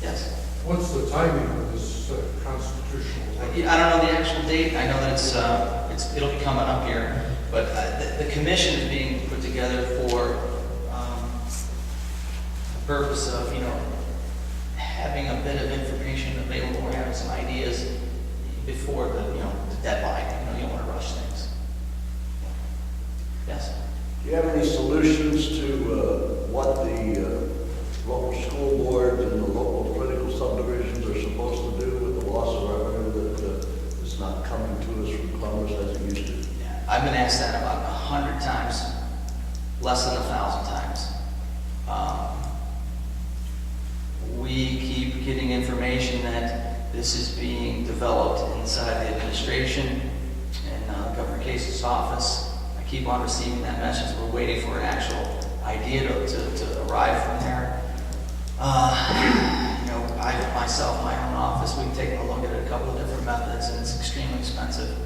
Yes? What's the timing of this constitutional? I don't know the actual date. I know that it'll be coming up here, but the commission is being put together for the purpose of having a bit of information available or having some ideas before the deadline. You don't want to rush things. Yes. Do you have any solutions to what the local school boards and the local political subdivisions are supposed to do with the loss of revenue that is not coming to us from Congress as it used to? Yeah, I've been asked that about 100 times, less than 1,000 times. We keep getting information that this is being developed inside the administration and Governor Case's office. I keep on receiving that message. We're waiting for an actual idea to arrive from there. I myself, my own office, we've taken a look at a couple of different methods, and it's extremely expensive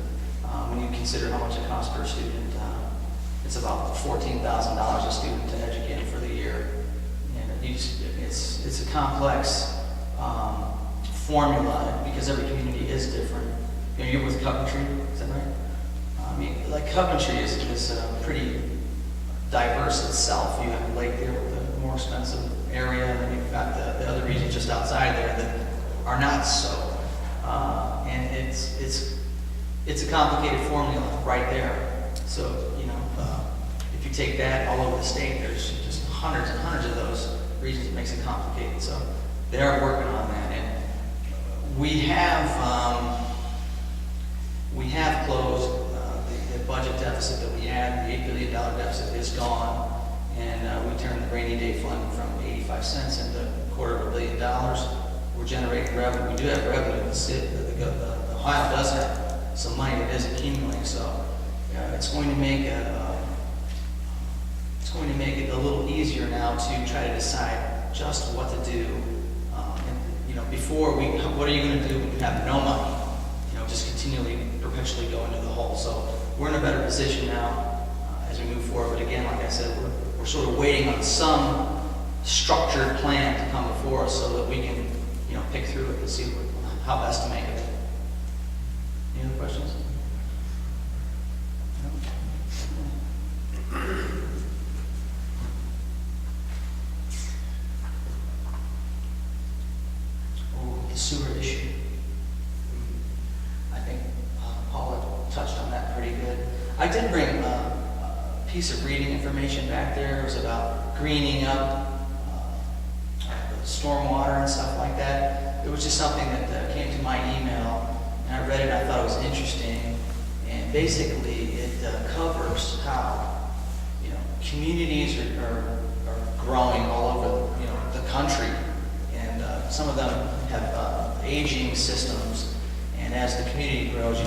when you consider how much it costs per student. It's about $14,000 a student to educate for the year, and it's a complex formula because every community is different. You're with Coventry, is that right? Coventry is pretty diverse itself. You have a lake there with a more expensive area, and then you've got the other regions just outside there that are not so. And it's a complicated formula right there. So, if you take that all over the state, there's just hundreds and hundreds of those regions. It makes it complicated. So they are working on that. And we have closed the budget deficit that we had. The $8 billion deficit is gone. And we turned the rainy day fund from 85 cents into $250 million. We're generating revenue. We do have revenue. The Ohio does have some money that is accumulating. So it's going to make it a little easier now to try to decide just what to do. Before what are you going to do when you have no money? Just perpetually go into the hole. So we're in a better position now as we move forward. But again, like I said, we're sort of waiting on some structured plan to come before us so that we can, pick through it and see how best to make it. Any other questions? No? The sewer issue. I think Paula touched on that pretty good. I did bring a piece of reading information back there. It was about greening up stormwater and stuff like that. It was just something that came to my email, and I read it and I thought it was interesting. And basically, it covers how communities are growing all over the country, and some of them have aging systems. And as the community grows,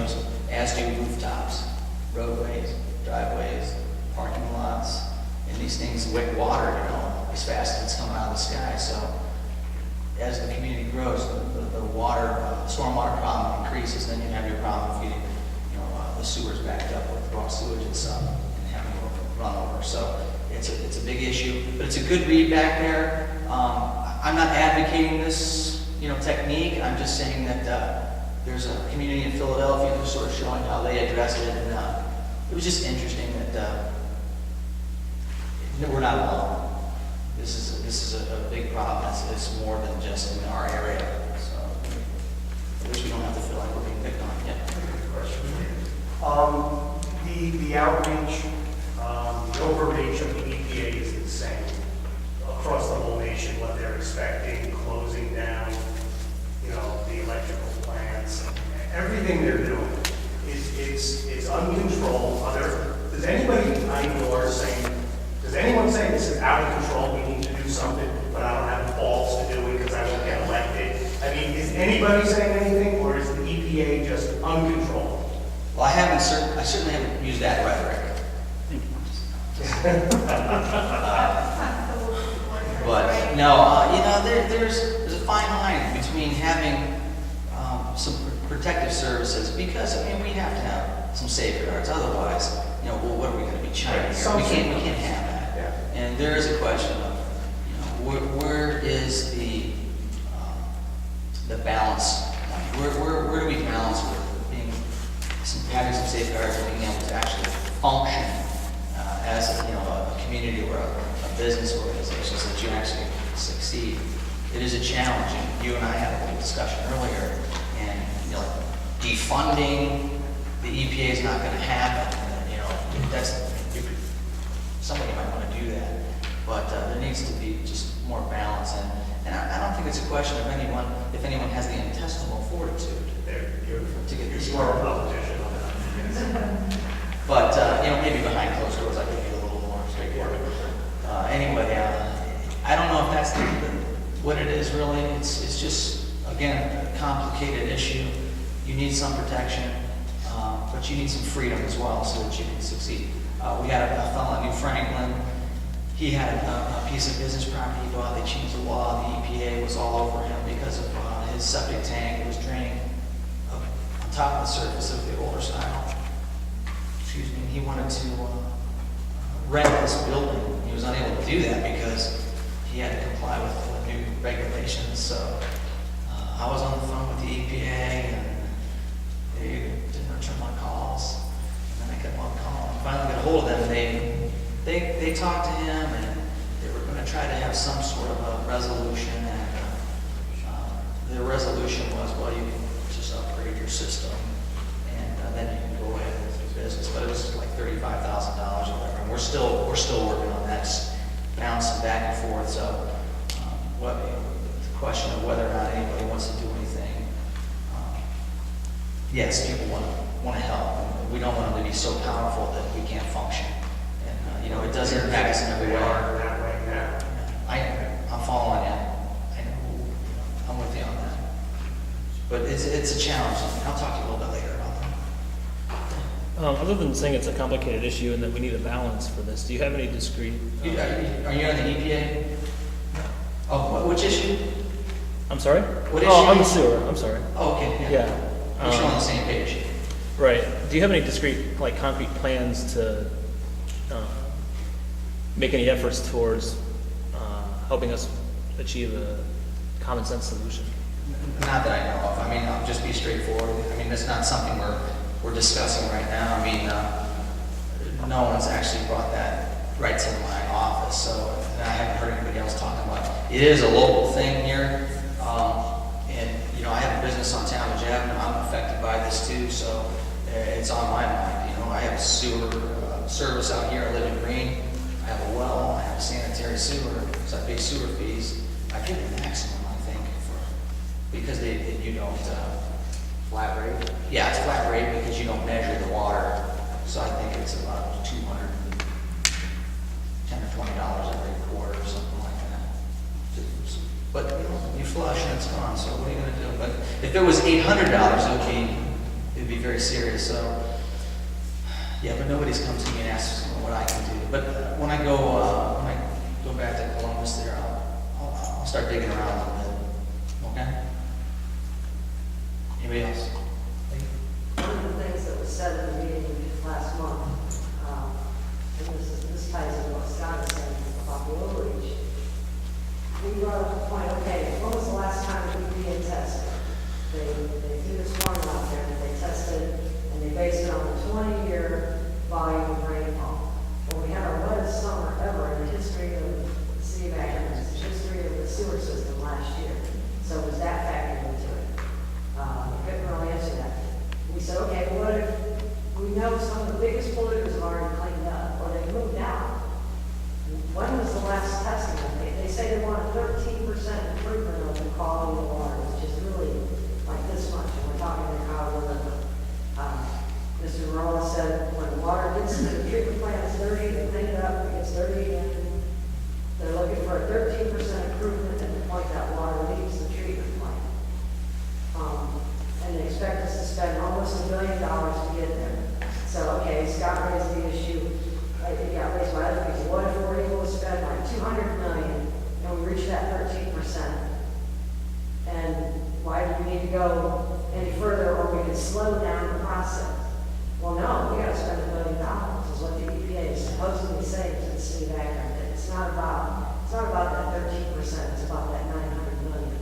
as do rooftops, roadways, driveways, parking lots, and these things wick water, as fast as it's coming out of the sky. So as the community grows, the water, stormwater problem increases, then you have your problem feeding, the sewers backed up with raw sewage and stuff, and having to run over. So it's a big issue, but it's a good read back there. I'm not advocating this, technique. I'm just saying that there's a community in Philadelphia who's sort of showing how they addressed it, and it was just interesting that we're not alone. This is a big problem. It's more than just in our area. So I wish we don't have to feel like we're being picked on. Yeah. The outreach, the overreach of the EPA is insane across the whole nation. What they're expecting, closing down, the electrical plants, everything they're doing it's uncontrolled. Does anybody I know are saying? Does anyone say this is out of control? We need to do something, but I don't have the balls to do it because I won't get elected. I mean, is anybody saying anything, or is the EPA just uncontrolled? Well, I certainly haven't used that rhetoric. But no, there's a fine line between having some protective services, because we have to have some safeguards. Otherwise, what are we going to be China here? We can't have that. Yeah. And there is a question of where is the balance? Where do we balance with having some safeguards and being able to actually function as a community or a business organization so that you actually succeed? It is a challenge. And you and I had a little discussion earlier, and defunding the EPA is not going to happen. Somebody might want to do that, but there needs to be just more balance. And I don't think it's a question of if anyone has the intestinal fortitude to get this started. But maybe behind closed doors I could be a little more straightforward. Anyway, I don't know if that's what it is really. It's just, again, a complicated issue. You need some protection, but you need some freedom as well so that you can succeed. We had a fellow in New Franklin. He had a piece of business property he bought. They changed the law. The EPA was all over him because of his septic tank. It was draining up on top of the surface of the older style. Excuse me. He wanted to rent this building. He was unable to do that because he had to comply with the new regulations. So I was on the phone with the EPA, and they didn't return my calls. And then I kept on calling. Finally got a hold of them. They talked to him, and they were going to try to have some sort of a resolution. And the resolution was, well, you can just upgrade your system, and then you can go ahead with your business. But it was like $35,000 or whatever. And we're still working on that, just bouncing back and forth. So, the question of whether or not anybody wants to do anything. Yes, people want to help. We don't want them to be so powerful that we can't function. And it does impact us in every way. That way now. I'm following you. I know. I'm with you on that. But it's a challenge. I'll talk to you a little bit later about that. Other than saying it's a complicated issue and that we need a balance for this, do you have any discrete? Are you on the EPA? Oh, which issue? I'm sorry? What issue? Oh, on the sewer. I'm sorry. Oh, okay. Yeah. We're still on the same page. Right. Do you have any discrete, concrete plans to make any efforts towards helping us achieve a common sense solution? Not that I know of. I'll just be straightforward. That's not something we're discussing right now. No one's actually brought that right to my office, so and I haven't heard anybody else talking about it. It is a local thing here, and I have a business on Talmadge Avenue. I'm affected by this too, so it's on my mind. I have a sewer service out here. I live in Green. I have a well. I have a sanitary sewer, so I pay sewer fees. I pay the maximum, I think, because you don't Flat rate? Yeah, it's flat rate because you don't measure the water. So I think it's about $210 or $20 every quarter or something like that. But you flush and it's gone. So what are you going to do? But if it was $800, it'd be very serious. So yeah, but nobody's come to me and asked what I can do. But when I go back to Columbus, there, I'll start digging around a little bit. Okay? Anybody else? One of the things that was said in the meeting last month, and this ties into what Scott is saying about the overreach. We brought up the point, okay, when was the last time the EPA tested? They threw this formula out there, and they tested, and they based it on the 20-year volume of rainfall. Well, we had our wettest summer ever in the history of the city of Akron, the history of the sewer system last year. So was that factored into it? We couldn't really answer that. We said, okay, what if we know some of the biggest polluters have already cleaned up, or they moved out? When was the last testing? They say they want a 13% improvement of the quality of the water, which is really like this much, and we're talking in Colorado River. Mr. Morales said when the water gets to the treatment plant, it's dirty, they clean it up, it gets dirty again. They're looking for a 13% improvement at the point that water leaves the treatment plant. And they expect us to spend almost $1 billion to get there. So, okay, Scott raised the issue, it got raised by other people. What if we're able to spend like $200 million and we reach that 13%? And why do we need to go any further, or we can slow down the process? Well, no, we got to spend $1 billion, is what the EPA is supposedly saying to the city of Akron. It's not about that 13%, it's about that $900 million.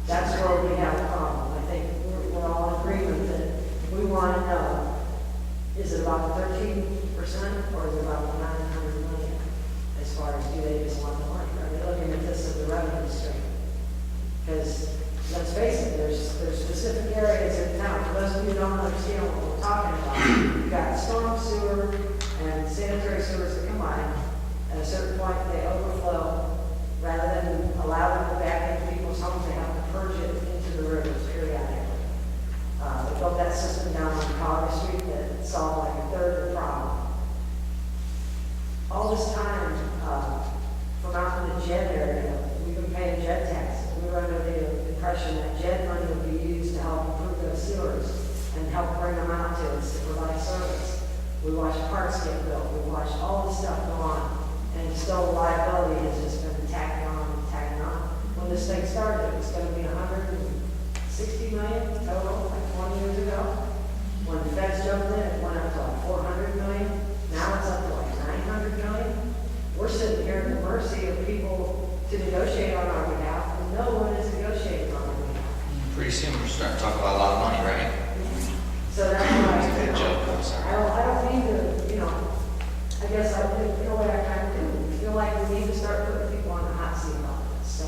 That's where we have a problem. I think we're all in agreement that we want to know, is it about the 13% or is it about the $900 million? As far as do they just want the money? Are they looking at this as a revenue stream? Because let's face it, there's specific areas in town. For those of you who don't understand what we're talking about, you've got storm sewer and sanitary sewers that combine. At a certain point, they overflow. Rather than allow them to back into people's homes, they have to purge it into the rivers periodically. They built that system down on College Street that solved like a third of the problem. All this time, from out in the JED area, we've been paying JED taxes. We were under the impression that JED money would be used to help improve those sewers and help bring them out to us to provide service. We watched parks get built. We watched all this stuff go on. And still the liability has just been tacked on and tacked on. When this thing started, it was going to be $160 million total, like 20 years ago. When the feds jumped in, it went up to like $400 million. Now it's up to like $900 million. We're sitting here at the mercy of people to negotiate on our behalf, and no one is negotiating on our behalf. Pretty soon we're starting to talk about a lot of money, right? So that's why Good joke, I'm sorry. I don't mean to, I guess I feel like I kind of do. I feel like we need to start putting people on the hot seat about this. So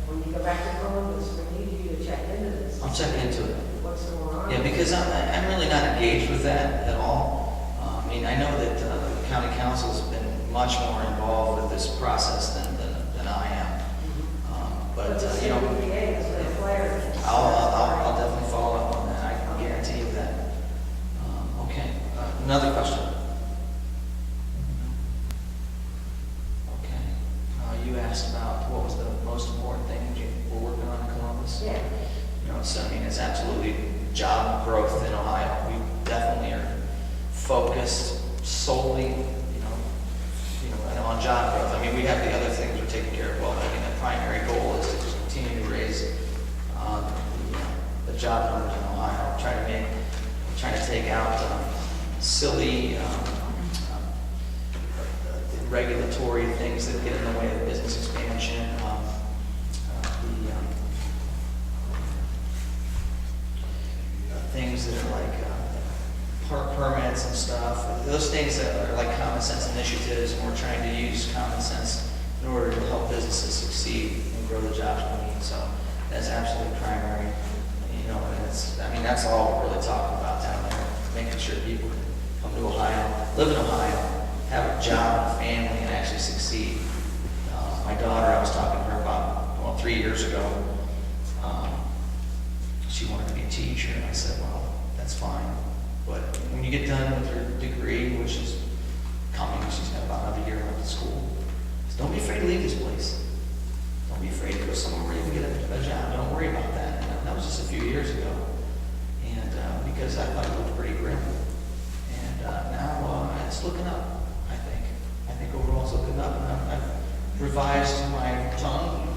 when you go back to Columbus, we need you to check into this. I'll check into it. What's going on? Yeah, because I'm really not engaged with that at all. I mean, I know that the county council has been much more involved with this process than I am. But the CBA has been a player. I'll definitely follow up on that. I can guarantee you that. Okay, another question. You asked about what was the most important thing we're working on in Columbus. Yeah. It's absolutely job growth in Ohio. We definitely are focused solely, on job growth. I mean, we have the other things we're taking care of well. I mean, the primary goal is to continue to raise the job numbers in Ohio. Trying to take out silly regulatory things that get in the way of business expansion, things that are like park permits and stuff. Those things that are like common sense initiatives, and we're trying to use common sense in order to help businesses succeed and grow the jobs we need. So that's absolutely primary. And that's all we're really talking about down there, making sure people can come to Ohio, live in Ohio, have a job, a family, and actually succeed. My daughter, I was talking to her about, 3 years ago, she wanted to be a teacher, and I said, well, that's fine. But when you get done with your degree, which is coming, she's got about another year left of school, don't be afraid to leave this place. Don't be afraid to go somewhere where you can get a job. Don't worry about that. And that was just a few years ago. And because I thought it looked pretty grim. And now it's looking up. I think overall it's looking up, and I've revised my tongue,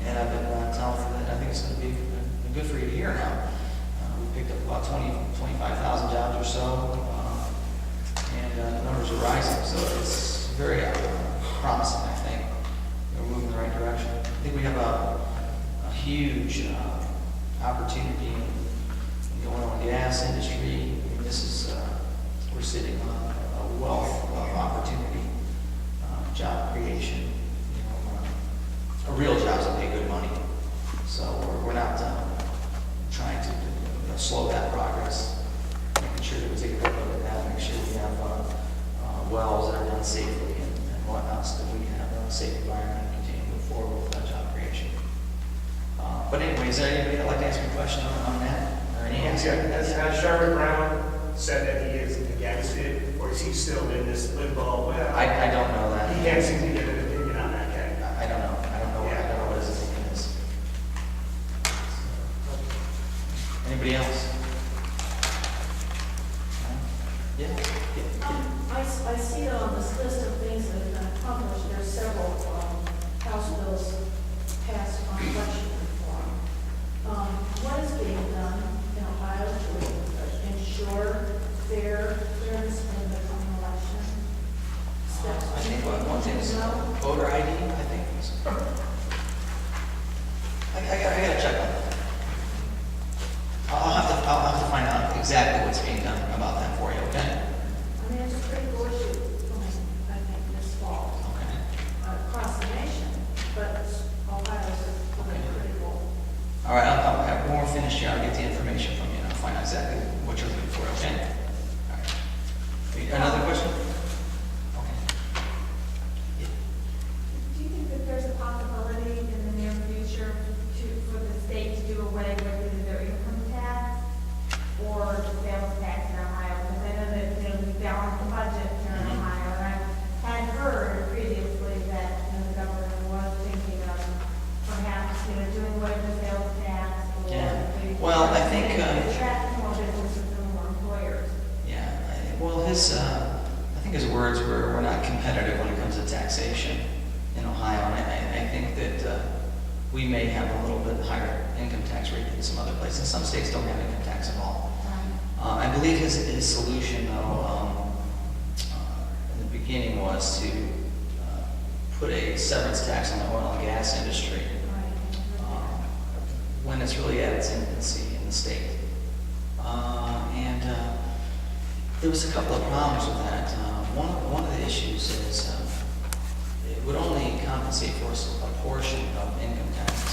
and I've been tell her that I think it's going to be good for you to hear now. We picked up about 25,000 jobs or so, and the numbers are rising, so it's very promising, I think. We're moving in the right direction. I think we have a huge opportunity in the oil and gas industry. I mean, this is, we're sitting on a wealth of opportunity, job creation, real jobs that pay good money. So we're not trying to slow that progress, making sure that we take a good look at that, make sure we have wells that are done safely and whatnot, so that we can have a safe environment and continue to move forward with job creation. But anyway, is there anybody that'd like to ask me a question on that? Or any answer? Has Sherrod Brown said that he is against it, or is he still in this limbo? Well, I don't know that. He can't seem to get an opinion on that, can he? I don't know. I don't know what his opinion is. Anybody else? I see on this list of things that have been accomplished, there's several House bills passed on election reform. What is being done in Ohio to ensure fairness in the coming election? Steps I think one thing is voter ID, I think. I gotta check on that. I'll have to find out exactly what's being done about that for you, okay? I mean, it's a critical issue, I think, this fall, Okay. across the nation, but Ohio's a critical. All right, when we're finished here, I'll get the information from you and I'll find out exactly what you're looking for, okay? All right. Another question? Okay. Do you think that there's a possibility in the near future for the state to do away with either their income tax or the sales tax in Ohio? Because I know that, we balance the budget here in Ohio, and I had heard previously that, the governor was thinking of perhaps, doing away with the sales tax or. Yeah. Well, I think, attract more businesses and more employers. Yeah, well, I think his words were, we're not competitive when it comes to taxation in Ohio, and I think that we may have a little bit higher income tax rate than some other places. Some states don't have income tax at all. I believe his solution, though, in the beginning was to put a severance tax on the oil and gas industry when it's really at its infancy in the state. And there was a couple of problems with that. One of the issues is it would only compensate for a portion of income taxes.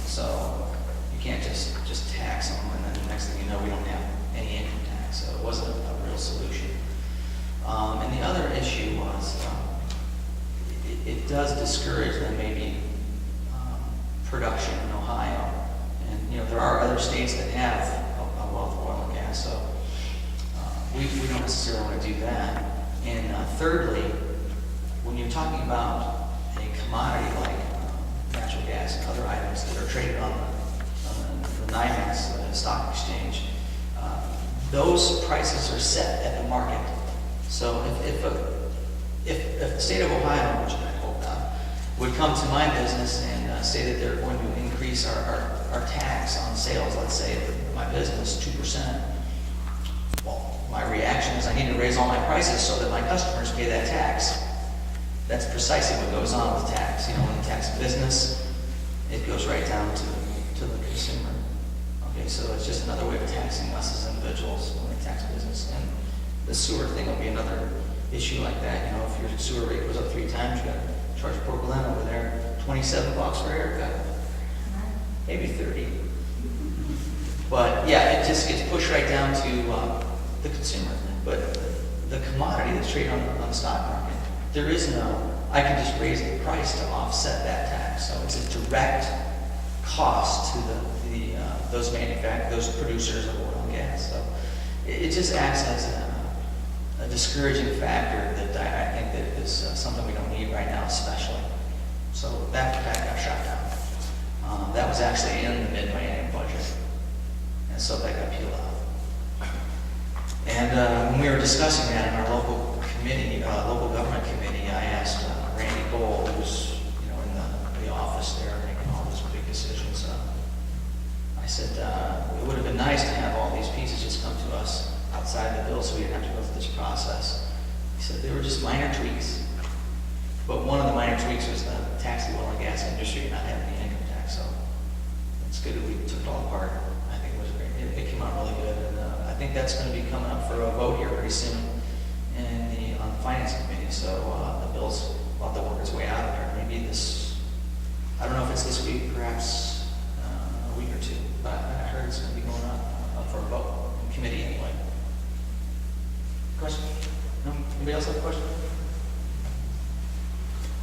So you can't just tax them, and then the next thing you know, we don't have any income tax. So it wasn't a real solution. And the other issue was it does discourage then maybe production in Ohio. And there are other states that have a wealth of oil and gas, so we don't necessarily want to do that. And thirdly, when you're talking about a commodity like natural gas and other items that are traded on the NYMEX stock exchange, those prices are set at the market. So if the state of Ohio, which I hope not, would come to my business and say that they're going to increase our tax on sales, let's say my business 2%, well, my reaction is I need to raise all my prices so that my customers pay that tax. That's precisely what goes on with tax. When you tax a business, it goes right down to the consumer. Okay, so it's just another way of taxing us as individuals when we tax business. And the sewer thing will be another issue like that. If your sewer rate goes up 3 times, you got to charge poor Glenn over there $27 for a haircut, maybe 30. But yeah, it just gets pushed right down to the consumer. But the commodity that's traded on the stock market, there is no, I can just raise the price to offset that tax. So it's a direct cost to those producers of oil and gas. So it just acts as a discouraging factor that I think that is something we don't need right now, especially. So that got shot down. That was actually in the mid-Miami budget, and so that got peeled out. And when we were discussing that in our local committee, local government committee, I asked Randy Gold, who's in the office there making all those big decisions. that's going to be coming up for a vote here pretty soon on the finance committee. So the bill's about to work its way out of there. Maybe I don't know if it's this week, perhaps a week or two, but I heard it's going to be going up for a vote in committee anyway. Question? No? Anybody else have a question?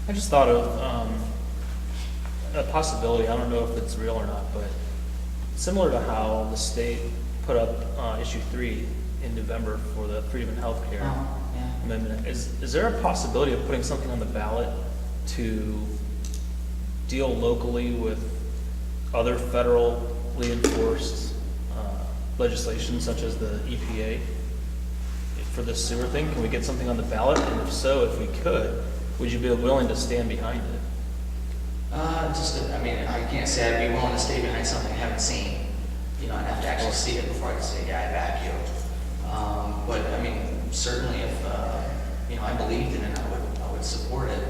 I just thought of a possibility, I don't know if it's real or not, but similar to how the state put up issue 3 in November for the Freedom in Healthcare amendment, is there a possibility of putting something on the ballot to deal locally with other federally enforced legislation such as the EPA for the sewer thing? Can we get something on the ballot? And if so, if we could, would you be willing to stand behind it? I can't say I'd be willing to stay behind something I haven't seen. I'd have to actually see it before I could say, yeah, I back you. But certainly if, I believed in it, I would support it,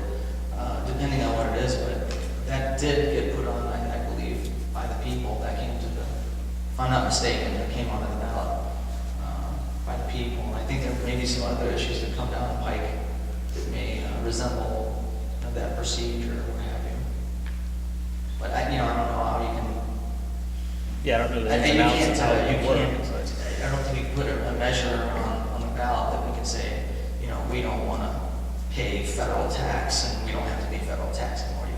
depending on what it is. But that did get put on, I believe, by the people that came to if I'm not mistaken, that came onto the ballot by the people. I think there may be some other issues that come down the pike that may resemble that procedure or what have you. But I don't know how you can. Yeah, I don't know the ins You and outs can't of tell how it. it works. I don't think we can put a measure on the ballot that we can say, we don't want to pay federal tax and we don't have to pay federal tax anymore. You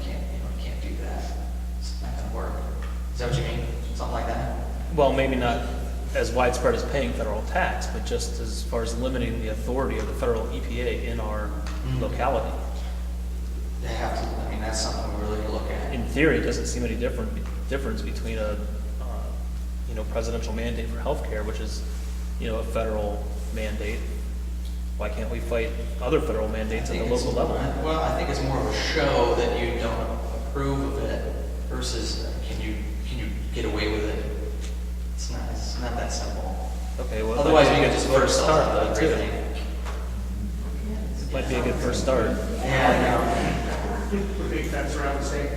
can't do that. It's not going to work. Is that what you mean? Something like that? Well, maybe not as widespread as paying federal tax, but just as far as limiting the authority of the federal EPA in our locality. They have to. That's something we really look at. In theory, it doesn't seem any difference between a presidential mandate for healthcare, which is a federal mandate. Why can't we fight other federal mandates at the local level? Well, I think it's more of a show that you don't approve of it versus can you get away with it? It's not that simple. Okay, well, otherwise we could could just vote ourselves out of everything. It might be a good first start. Yeah, Put big fence around the state.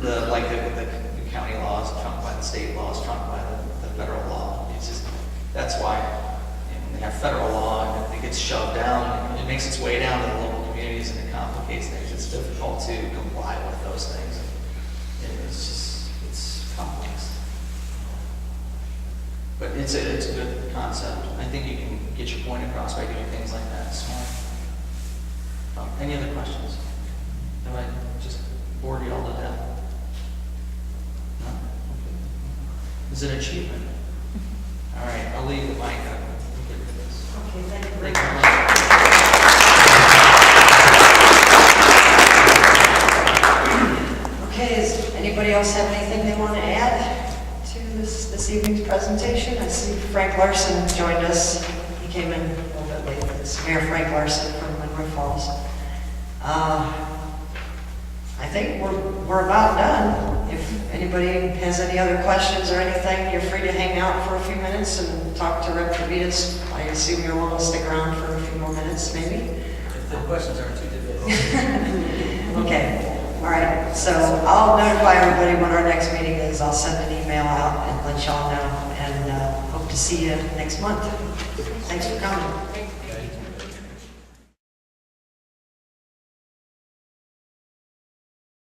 The county laws trumped by the state laws, trumped by the federal law. It's just, that's why when they have federal law and it gets shoved down, it makes its way down to the local communities and it complicates things. It's difficult to comply with those things. It's complex. But it's a good concept. I think you can get your point across by doing things like that. It's smart. Any other questions? Have I just bored you all to death? No? Okay. Is it an achievement? All right, I'll leave the mic up. Okay, thank you very Thank you. Okay, does anybody else have anything they want to add to this evening's presentation? I see Frank Larson joined us. He came in a little bit late. It's Mayor Frank Larson from Monroe Falls. I think we're about done. If anybody has any other questions or anything, you're free to hang out for a few minutes and talk to Rep. Devitis. I assume you'll want to stick around for a few more minutes, maybe? If the questions aren't too difficult. Okay, all right. So I'll notify everybody when our next meeting is. I'll send an email out and let y'all know. And hope to see you next month. Thanks for coming.